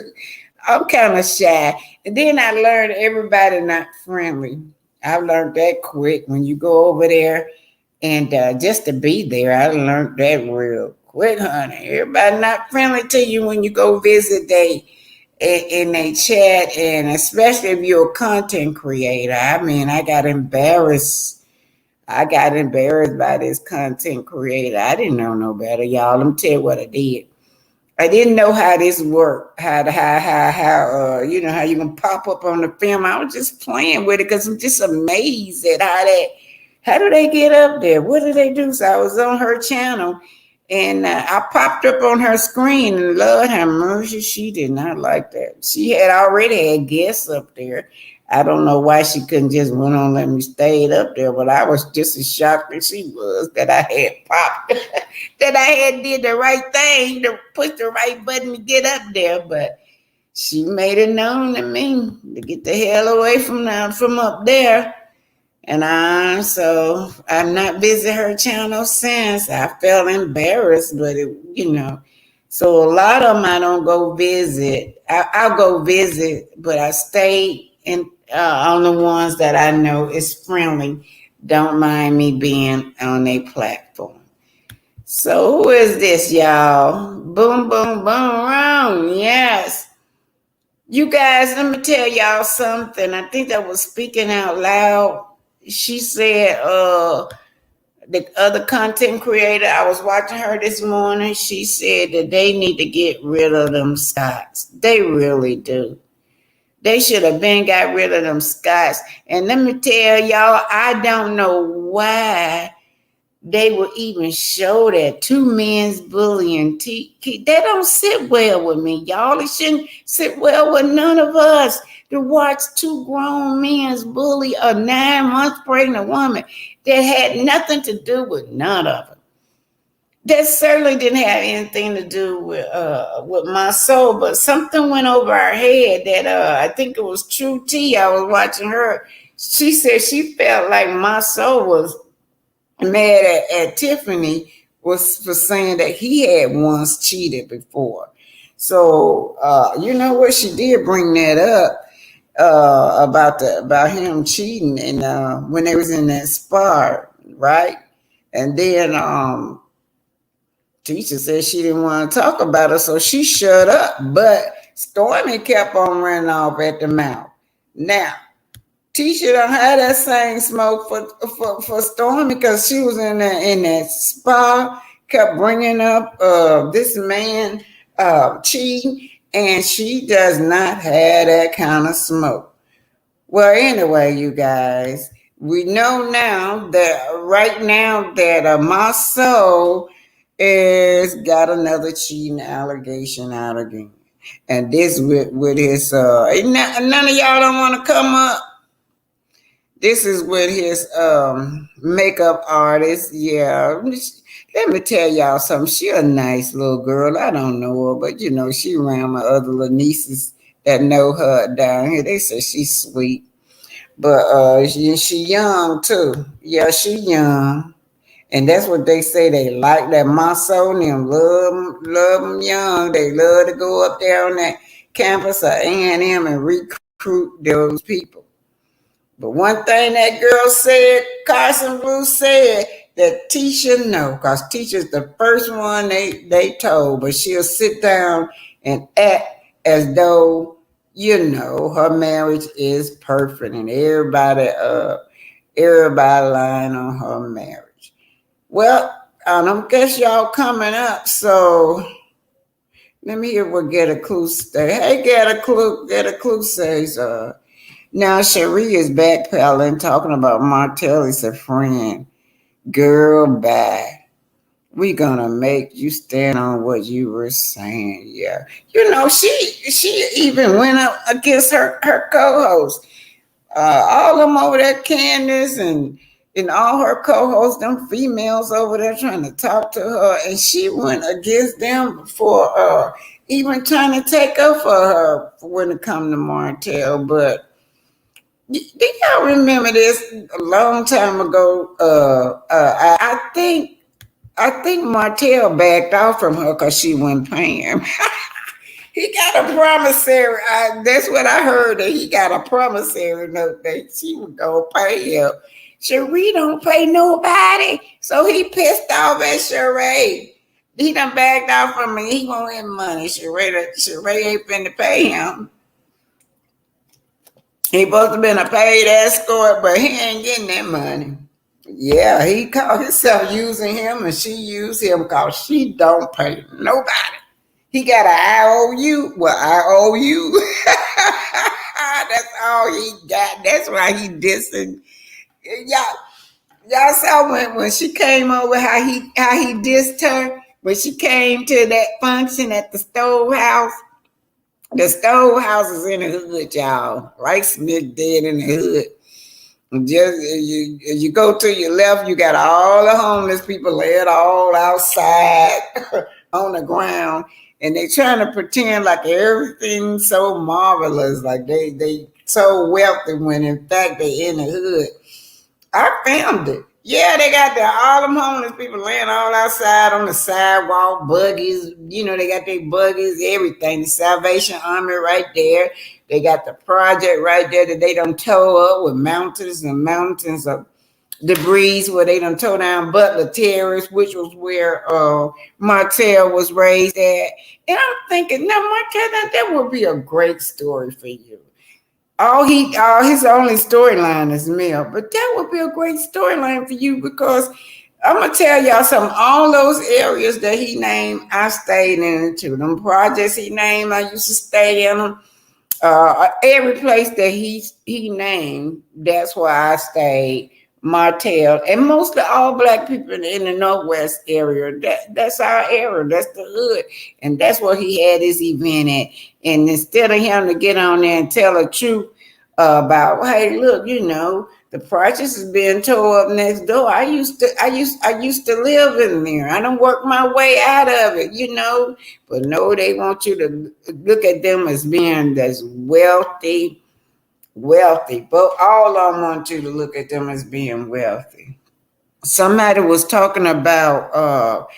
I'm kind of shy. And then I learned everybody not friendly. I learned that quick when you go over there. And just to be there, I learned that real quick, honey. Everybody not friendly to you when you go visit and they chat, and especially if you're a content creator. I mean, I got embarrassed by this content creator. I didn't know no better, y'all. Let me tell you what I did. I didn't know how this worked, how how you can pop up on the film. I was just playing with it because I'm just amazed at how do they get up there? What do they do? So I was on her channel, And I popped up on her screen, and Lord have mercy, she did not like that. She had already had guests up there. I don't know why she couldn't just went on and let me stay up there, but I was just as shocked as she was that I had popped, that I had did the right thing to push the right button to get up there. But she made it known to me to get the hell away from up there. And so I've not visited her channel since. I felt embarrassed, but so a lot of them I don't go visit. I'll go visit, but I stay in on the ones that I know is friendly. Don't mind me being on a platform. So who is this, y'all? Boom, boom, boom, round. Yes. You guys, let me tell y'all something. I think that was speaking out loud. She said, the other content creator, I was watching her this morning. She said that they need to get rid of them Scots. They really do. They should have been got rid of them Scots. And let me tell y'all, I don't know why they will even show that two men's bullying. They don't sit well with me, y'all. It shouldn't sit well with none of us to watch two grown men's bully a 9-month pregnant woman that had nothing to do with none of it. That certainly didn't have anything to do with my soul, but something went over our head that I think it was True T. I was watching her. She said she felt like my soul was mad at Tiffany was for saying that he had once cheated before. So you know what, she did bring that up about him cheating and when they was in that spa, right? And then teacher said she didn't want to talk about it, so she shut up. But Stormy kept on running off at the mouth. Now Tisha don't have that same smoke for Stormy because she was in that spa, kept bringing up this man cheating, and she does not have that kind of smoke. Well, anyway, you guys, we know now that right now that my soul is got another cheating allegation out again, and this with his none of y'all don't want to come up. This is with his makeup artist. Yeah. Let me tell y'all something. She a nice little girl. I don't know her, but she around my other little nieces that know her down here. They say she's sweet. But she young too. Yeah, she young. And that's what they say. They like that Maso and them love them young. They love to go up there on that campus of A&M and recruit those people. But one thing that girl said, Carson Blue said, that Tisha no, because Tisha's the first one they told, but she'll sit down and act as though, her marriage is perfect and everybody lying on her marriage. Well, I don't guess y'all coming up, so let me hear what Get a Clue say. Hey, Get a Clue says, now Cherie is backpedaling, talking about Martelli's a friend. Girl, bye. We gonna make you stand on what you were saying. Yeah. She even went up against her co-host. All them over there, Candace and all her co-hosts, them females over there trying to talk to her, and she went against them for even trying to take up for her when it come to Martell. But do y'all remember this a long time ago? I think Martell backed off from her because she wasn't paying him. He got a promissory. That's what I heard, that he got a promissory note that she would go pay him. Cherie don't pay nobody, so he pissed off at Sheree. He done backed off from me. He want his money. Sheree ain't finna pay him. He supposed to have been a paid escort, but he ain't getting that money. Yeah, he called himself using him, and she used him because she don't pay nobody. He got an IOU. Well, I owe you. That's all he got. That's why he dissing. Y'all saw when she came over how he dissed her. when she came to that function at the stove house. The stove house is in the hood, y'all. Right Smith dead in the hood. Just you go to your left, you got all the homeless people laid all outside on the ground, and they trying to pretend like everything's so marvelous, like they so wealthy when in fact they in the hood. I found it. Yeah, they got all them homeless people laying all outside on the sidewalk, buggies. You know, they got their buggies, everything. The Salvation Army right there. They got the project right there that they done tow up with mountains and mountains of debris where they done tore down Butler Terrace, which was where Martell was raised at. And I'm thinking, now Martell, that would be a great story for you. All his only storyline is Mel, but that would be a great storyline for you because I'm gonna tell y'all something. All those areas that he named, I stayed in too. Them projects he named, I used to stay in them. Every place that he named, that's where I stayed. Martell, and mostly all black people in the Northwest area. That's our area. That's the hood, and that's where he had his event at. And instead of him to get on there and tell the truth about, hey, look, you know, the projects is being tore up next door. I used to live in there. I don't work my way out of it, you know. But no, they want you to look at them as being as wealthy, but all of them want you to look at them as being wealthy. Somebody was talking about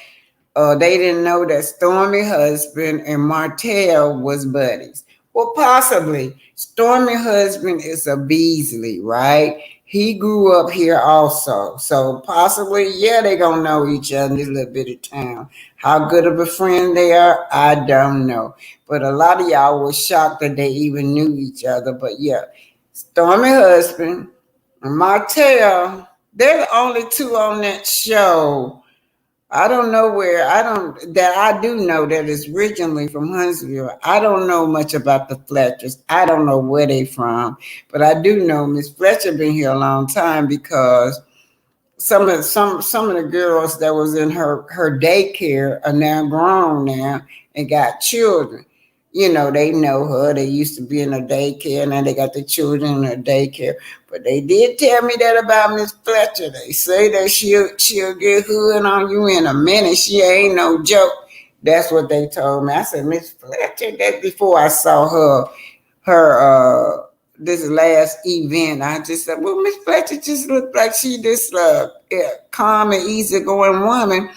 they didn't know that Stormy husband and Martell was buddies. Well, possibly. Stormy husband is a Beasley, right? He grew up here also. So possibly, yeah, they gonna know each other in this little bitty town. How good of a friend they are, I don't know. But a lot of y'all was shocked that they even knew each other. But yeah, Stormy husband and Martell, they're the only two on that show. I don't know where, I do know that it's originally from Huntsville. I don't know much about the Fletchers. I don't know where they from, but I do know Miss Fletcher been here a long time because some of the girls that was in her daycare are now grown now and got children. You know, they know her. They used to be in a daycare, and now they got the children in a daycare. But they did tell me that about Miss Fletcher. They say that she'll get hood on you in a minute. She ain't no joke. That's what they told me. I said, Miss Fletcher, that before I saw her this last event, I just said, well, Miss Fletcher just looked like she this calm and easygoing woman.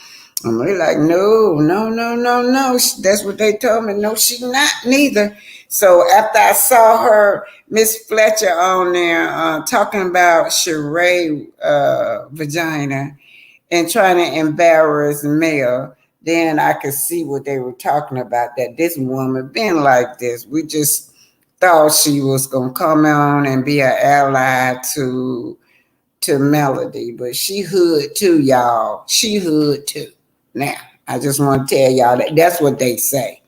And they like, no. That's what they told me. No, she not neither. So after I saw her, Miss Fletcher on there talking about Sheree vagina and trying to embarrass Mel, then I could see what they were talking about, that this woman been like this. We just thought she was going to come on and be an ally to Melody, but she hood too, y'all. She hood too. Now, I just want to tell y'all that that's what they say.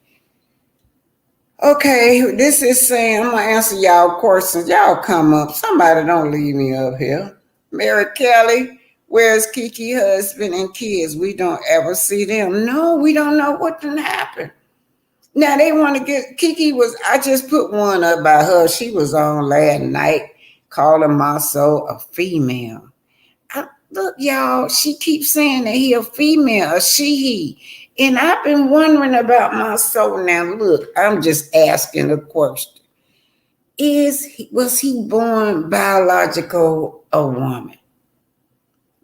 Okay, this is saying, I'm going to answer y'all questions. Y'all come up. Somebody don't leave me up here. Mary Kelly, where's Kiki husband and kids? We don't ever see them. No, we don't know what done happened. Now, they want to get, I just put one up by her. She was on last night calling my soul a female. Look, y'all, she keeps saying that he a female, a he. And I've been wondering about my soul. Now, look, I'm just asking a question. Was he born biological a woman?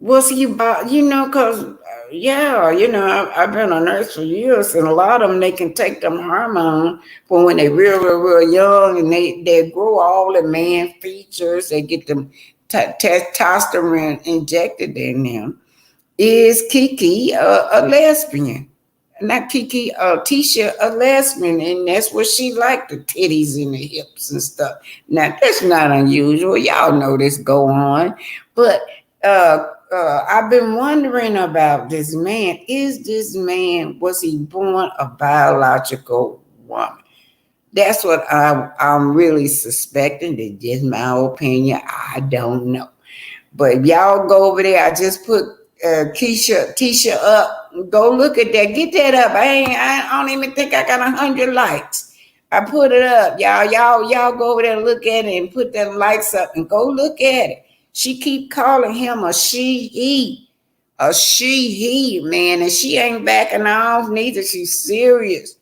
Was he, because, I've been a nurse for years, and a lot of them, they can take them hormones for when they real young, and they grow all the man features, they get them testosterone injected in them. Is Kiki a lesbian? Not Kiki, Tisha a lesbian, and that's what she liked, the titties and the hips and stuff. Now, that's not unusual. Y'all know this go on. But I've been wondering about this man. Was he born a biological woman? That's what I'm really suspecting. That's just my opinion. I don't know. But y'all go over there. I just put Tisha up. Go look at that. Get that up. I don't even think I got 100 likes. I put it up. Y'all go over there and look at it and put them likes up and go look at it. She keep calling him a he, man, and she ain't backing off neither. She's serious.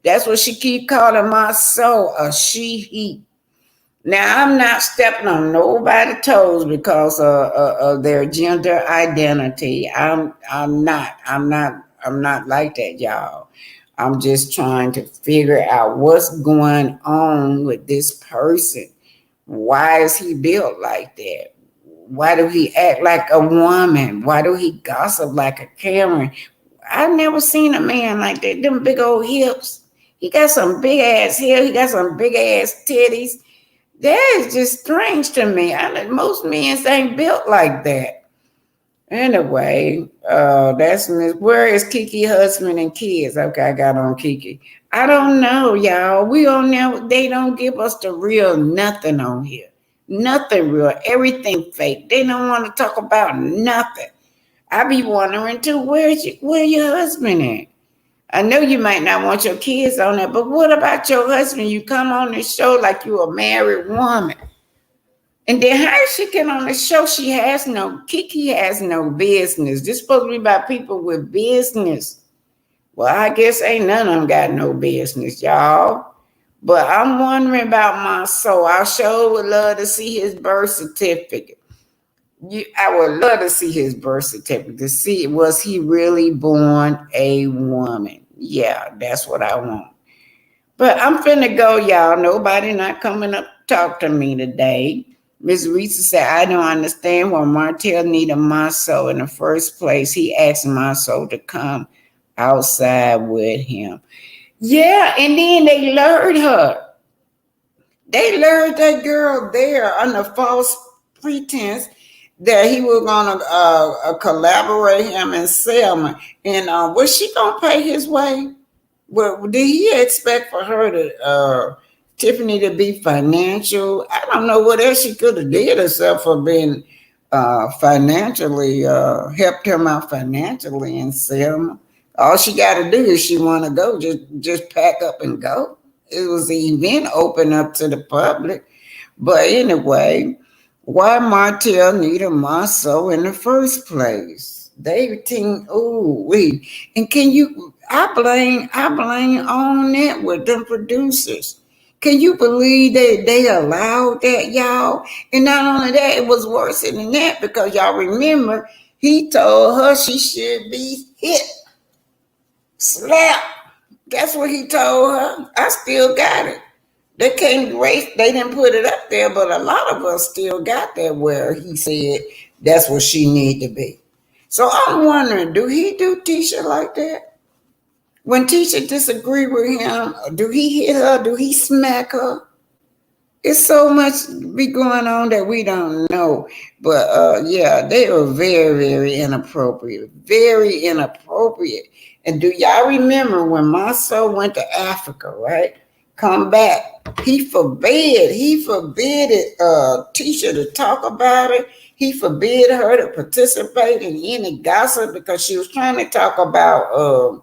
That's what she keep calling my soul, a he. Now I'm not stepping on nobody's toes because of their gender identity. I'm not like that, y'all. I'm just trying to figure out what's going on with this person. Why is he built like that? Why do he act like a woman? Why do he gossip like a Karen? I've never seen a man like that. Them big old hips. He got some big ass hair. He got some big ass titties. That is just strange to me. Most men ain't built like that. Anyway, that's Miss. Where is Kiki husband and kids? Okay, I got on Kiki. I don't know, y'all. We don't know. They don't give us the real nothing on here. Nothing real. Everything fake. They don't want to talk about nothing. I be wondering too, where your husband at? I know you might not want your kids on there, but what about your husband? You come on the show like you a married woman. And then how did she get on the show? Kiki has no business. This supposed to be about people with business. Well, I guess ain't none of them got no business, y'all. But I'm wondering about my soul. I sure would love to see his birth certificate. I would love to see his birth certificate to see, was he really born a woman? Yeah, that's what I want. But I'm finna go, y'all. Nobody not coming up to talk to me today. Miss Risa said, I don't understand why Martell needed Maso in the first place. He asked Maso to come outside with him. Yeah, and then they lured her. They lured that girl there under false pretense that he was gonna collaborate him and Selma. And was she gonna pay his way? Well, did he expect for her to Tiffany to be financial? I don't know what else she could have did herself for being financially helped him out financially in Selma. All she got to do is she want to go, just pack up and go. It was the event open up to the public. But anyway, why Martell needed Maso in the first place? They think, and can you? I blame on that with them producers. Can you believe that they allowed that, y'all? And not only that, it was worse than that because y'all remember he told her she should be hit, slapped. That's what he told her. I still got it. They can't erase, they didn't put it up there, but a lot of us still got that where he said that's what she need to be. So I'm wondering, do he do Tisha like that? When Tisha disagree with him, do he hit her? Do he smack her? It's so much be going on that we don't know. But yeah, they were very, very inappropriate. Very inappropriate. And do y'all remember when Maso went to Africa, right? Come back. He forbid it, Tisha to talk about it. He forbid her to participate in any gossip because she was trying to talk about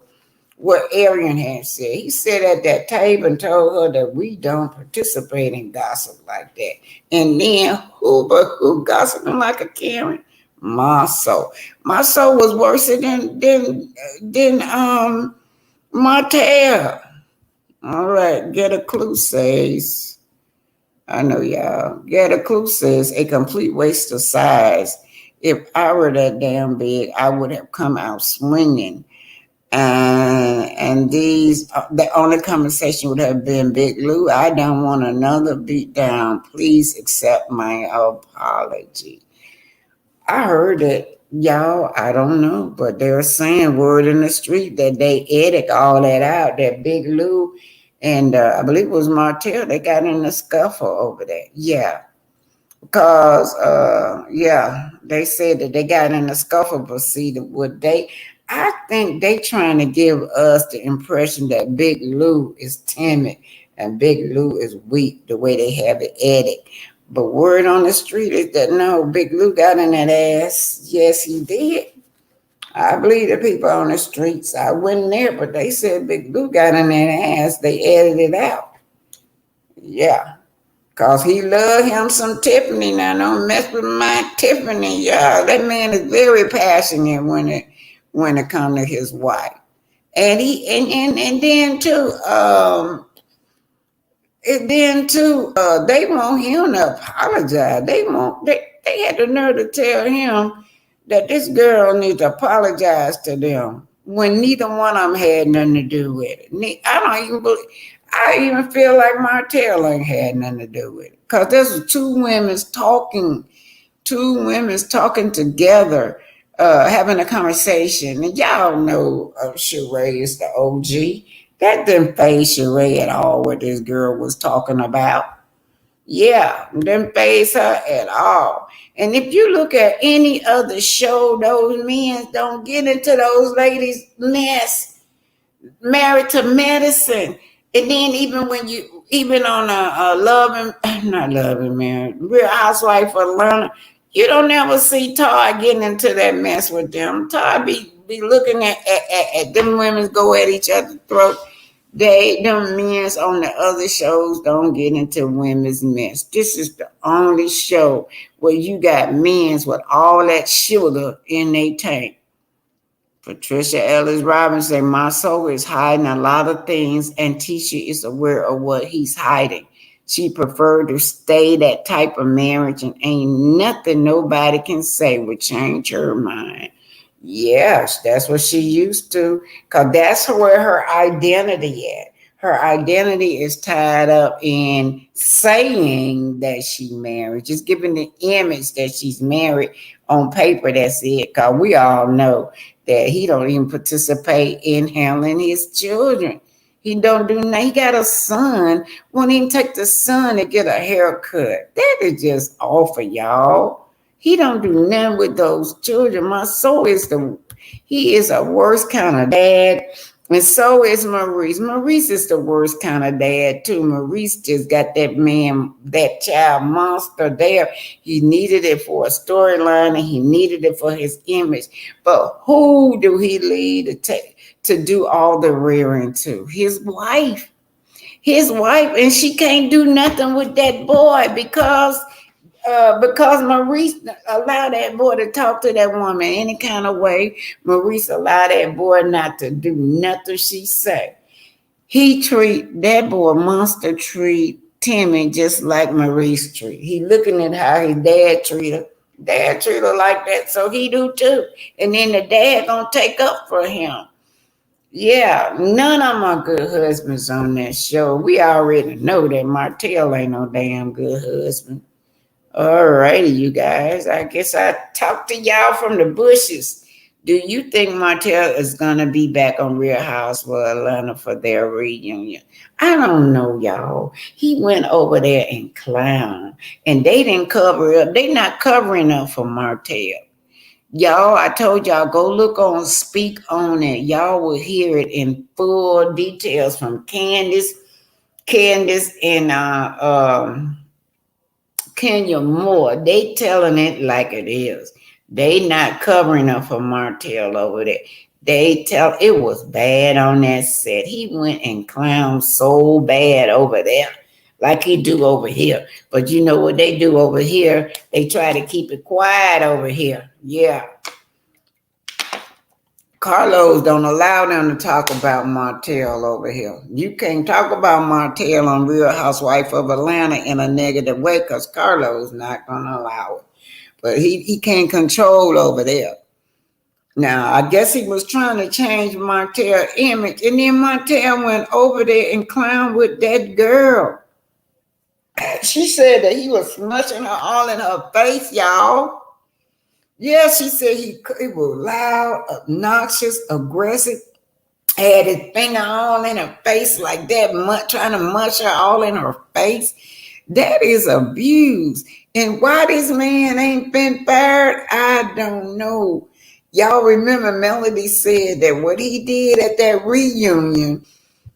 what Arian had said. He sat at that table and told her that we don't participate in gossip like that. And then who gossiping like a Karen? Maso. Maso was worse than Martell. All right, get a clue says. I know y'all. Get a clue says a complete waste of size. If I were that damn big, I would have come out swinging. And the only conversation would have been, Big Lou, I don't want another beat down. Please accept my apology. I heard it, y'all. I don't know, but they're saying word in the street that they edit all that out. That Big Lou and I believe it was Martell, they got in a scuffle over that. Yeah. Because they said that they got in a scuffle, but see I think they trying to give us the impression that Big Lou is timid and Big Lou is weak, the way they have it edited. But word on the street is that no, Big Lou got in that ass. Yes, he did. I believe the people on the streets. I wasn't there, but they said Big Blue got in that ass. They edited it out. Yeah. Cause he loved him some Tiffany. Now don't mess with my Tiffany, y'all. That man is very passionate when it comes to his wife. And he and then too, they want him to apologize. They had the nerve to tell him that this girl needs to apologize to them when neither one of them had nothing to do with it. I even feel like Martell ain't had nothing to do with it. Because there's two women's talking together, having a conversation. And y'all know Sheree is the OG. That didn't phase Sheree at all what this girl was talking about. Yeah, didn't phase her at all. And if you look at any other show, those men don't get into those ladies' mess. Married to Medicine. And then even on a not loving man, Real Housewife of Atlanta, you don't ever see Todd getting into that mess with them. Todd be looking at them women go at each other's throat. Them men's on the other shows don't get into women's mess. This is the only show where you got men's with all that sugar in their tank. Patricia Ellis Robinson said, my soul is hiding a lot of things, and Tisha is aware of what he's hiding. She preferred to stay that type of marriage, and ain't nothing nobody can say would change her mind. Yes, that's what she used to, because that's where her identity at. Her identity is tied up in saying that she married, just giving the image that she's married on paper. That's it, because we all know that he don't even participate in handling his children. He don't do nothing. He got a son. Won't even take the son to get a haircut. That is just awful, y'all. He don't do nothing with those children. My soul he is a worst kind of dad. And so is Maurice. Maurice is the worst kind of dad, too. Maurice just got that child monster there. He needed it for a storyline, and he needed it for his image. But who do he lead to do all the rearing to? His wife. And she can't do nothing with that boy because Maurice allowed that boy to talk to that woman any kind of way. Maurice allowed that boy not to do nothing she say. That boy monster treat Timmy just like Maurice treat. He looking at how his dad treat her. Dad treat her like that, so he do too. And then the dad gonna take up for him. Yeah, none of them are good husbands on that show. We already know that Martell ain't no damn good husband. All righty, you guys. I guess I talked to y'all from the bushes. Do you think Martell is going to be back on Real Housewives of Atlanta for their reunion? I don't know, y'all. He went over there and clown, and they didn't cover up. They not covering up for Martell. Y'all, I told y'all, go look on Speak On It. Y'all will hear it in full details from Candace and Kenya Moore. They telling it like it is. They not covering up for Martell over there. It was bad on that set. He went and clowned so bad over there, like he do over here. But you know what they do over here? They try to keep it quiet over here. Yeah. Carlos don't allow them to talk about Martell over here. You can't talk about Martell on Real Housewife of Atlanta in a negative way because Carlos not going to allow it. But he can't control over there. Now, I guess he was trying to change Martell's image, and then Martell went over there and clowned with that girl. She said that he was smushing her all in her face, y'all. Yeah, she said he was loud, obnoxious, aggressive, had his finger all in her face like that, trying to mush her all in her face. That is abuse. And why this man ain't been fired, I don't know. Y'all remember Melody said that what he did at that reunion,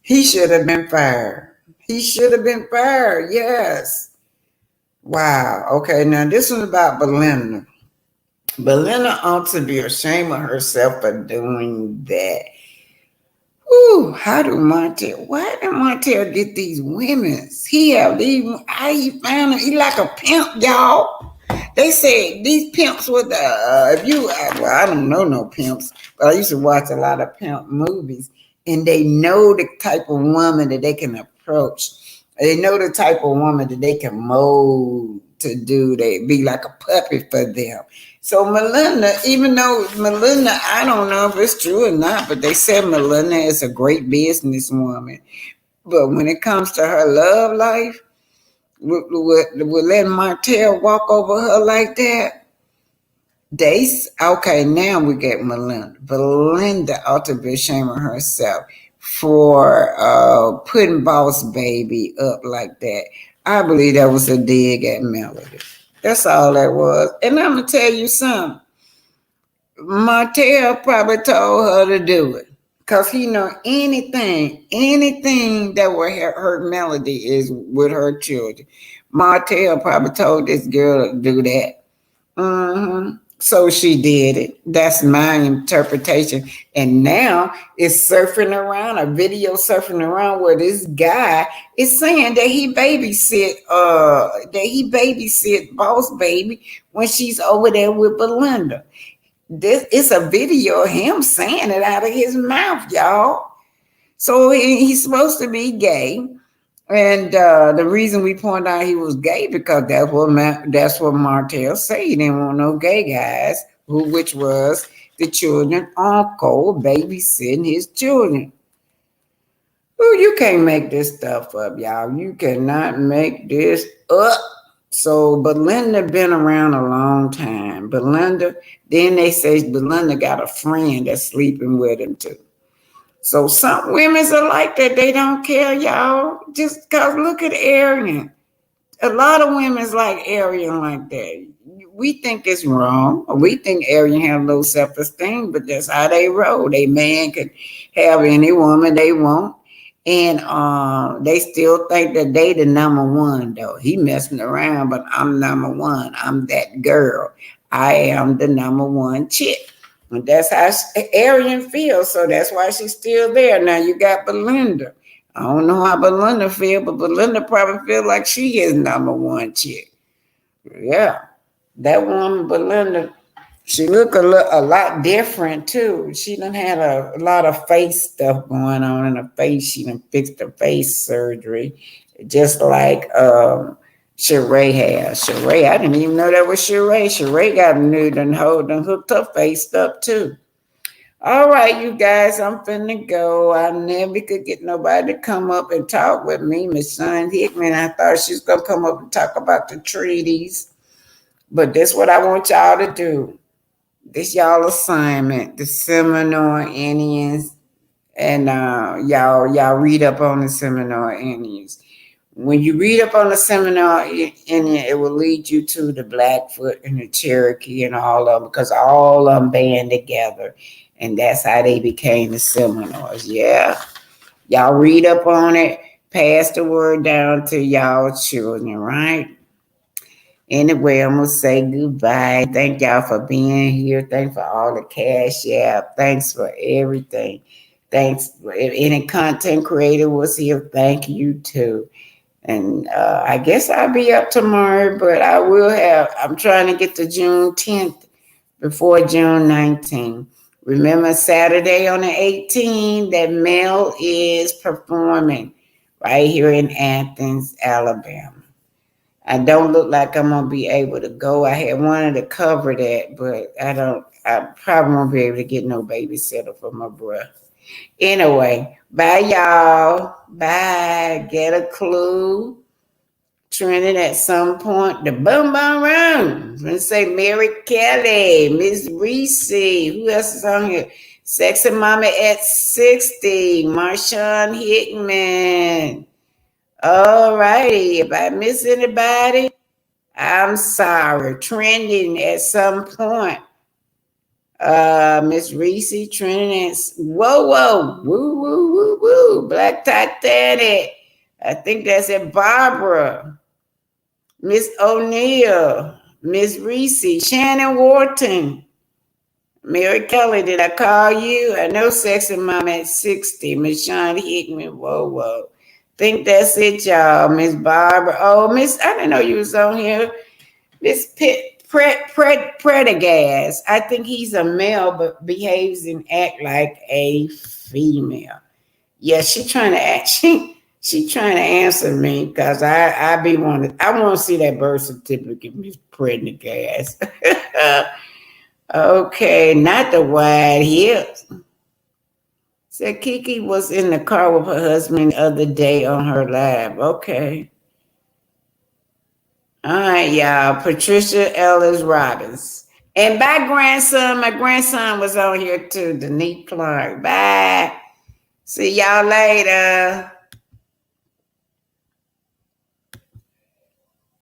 he should have been fired. He should have been fired, yes. Wow. Okay, now this one's about Belinda. Belinda ought to be ashamed of herself for doing that. Ooh, why did Montel get these women? He have these, how he found them? He like a pimp, y'all. They said these pimps with well, I don't know no pimps, but I used to watch a lot of pimp movies, and they know the type of woman that they can approach. They know the type of woman that they can mold to do. They be like a puppy for them. So Melinda, even though Melinda, I don't know if it's true or not, but they said Melinda is a great businesswoman. But when it comes to her love life, would letting Martell walk over her like that? Okay, now we get Melinda. Belinda ought to be ashamed of herself for putting Boss Baby up like that. I believe that was a dig at Melody. That's all that was. And I'm gonna tell you something. Martell probably told her to do it. Cause he know anything that will hurt Melody is with her children. Martell probably told this girl to do that. So she did it. That's my interpretation. And now it's surfing around, a video surfing around where this guy is saying that he babysit Boss Baby when she's over there with Belinda. This it's a video of him saying it out of his mouth, y'all. So he's supposed to be gay. And the reason we point out he was gay because that's what Martell said. He didn't want no gay guys, which was the children uncle babysitting his children. Ooh, you can't make this stuff up, y'all. You cannot make this up. So Belinda been around a long time. Then they say Belinda got a friend that's sleeping with him too. So some women are like that. They don't care, y'all. Just because look at Arian. A lot of women's like Arian like that. We think it's wrong. We think Arian have low self-esteem, but that's how they roll. They man can have any woman they want. And they still think that they the number one, though. He messing around, but I'm number one. I'm that girl. I am the number one chick. And that's how Arian feels. So that's why she's still there. Now you got Belinda. I don't know how Belinda feel, but Belinda probably feel like she is number one chick. Yeah. That woman, Belinda, she look a lot different too. She done had a lot of face stuff going on in her face. She done fixed her face surgery, just like Sheree has. Sheree, I didn't even know that was Sheree. Sheree got new done hooked her face up too. All right, you guys, I'm finna go. I never could get nobody to come up and talk with me. Miss Shawn Hickman, I thought she was gonna come up and talk about the treaties. But this what I want y'all to do. This y'all assignment, the Seminole Indians, and y'all read up on the Seminole Indians. When you read up on the Seminole Indian, it will lead you to the Blackfoot and the Cherokee and all of them, because all of them band together, and that's how they became the Seminoles. Yeah, y'all read up on it, pass the word down to y'all children, right? Anyway, I'm going to say goodbye. Thank y'all for being here. Thanks for all the cash app. Thanks for everything. Thanks for any content creator was here. Thank you too. And I guess I'll be up tomorrow, but I'm trying to get to June 10th before June 19th. Remember Saturday on the 18th that Mel is performing right here in Athens, Alabama. I don't look like I'm gonna be able to go. I had wanted to cover that, but I probably won't be able to get no babysitter for my bruh. Anyway, bye y'all. Bye. Get a clue. Trending at some point. The boom boom room. Let's say Mary Kelly, Miss Reese. Who else is on here? Sexy Mama at 60. Marshawn Hickman. All righty. If I miss anybody, I'm sorry. Trending at some point. Miss Reese trending at whoa, woo. Black Titanic. I think that's it. Barbara. Miss O'Neill. Miss Reese, Shannon Wharton, Mary Kelly, did I call you? I know Sexy Mom at 60. Miss Sean Hickman, whoa. Think that's it, y'all. Miss Barbara. Oh, Miss, I didn't know you was on here. Miss Prendergast. I think he's a male, but behaves and act like a female. Yeah, she trying to act. She trying to answer me because I want to see that birth certificate, Miss Prendergast. Okay, not the wide hips. Said Kiki was in the car with her husband the other day on her live. Okay. All right, y'all. Patricia Ellis Robbins. And my grandson was on here too, Denise Clark. Bye. See y'all later.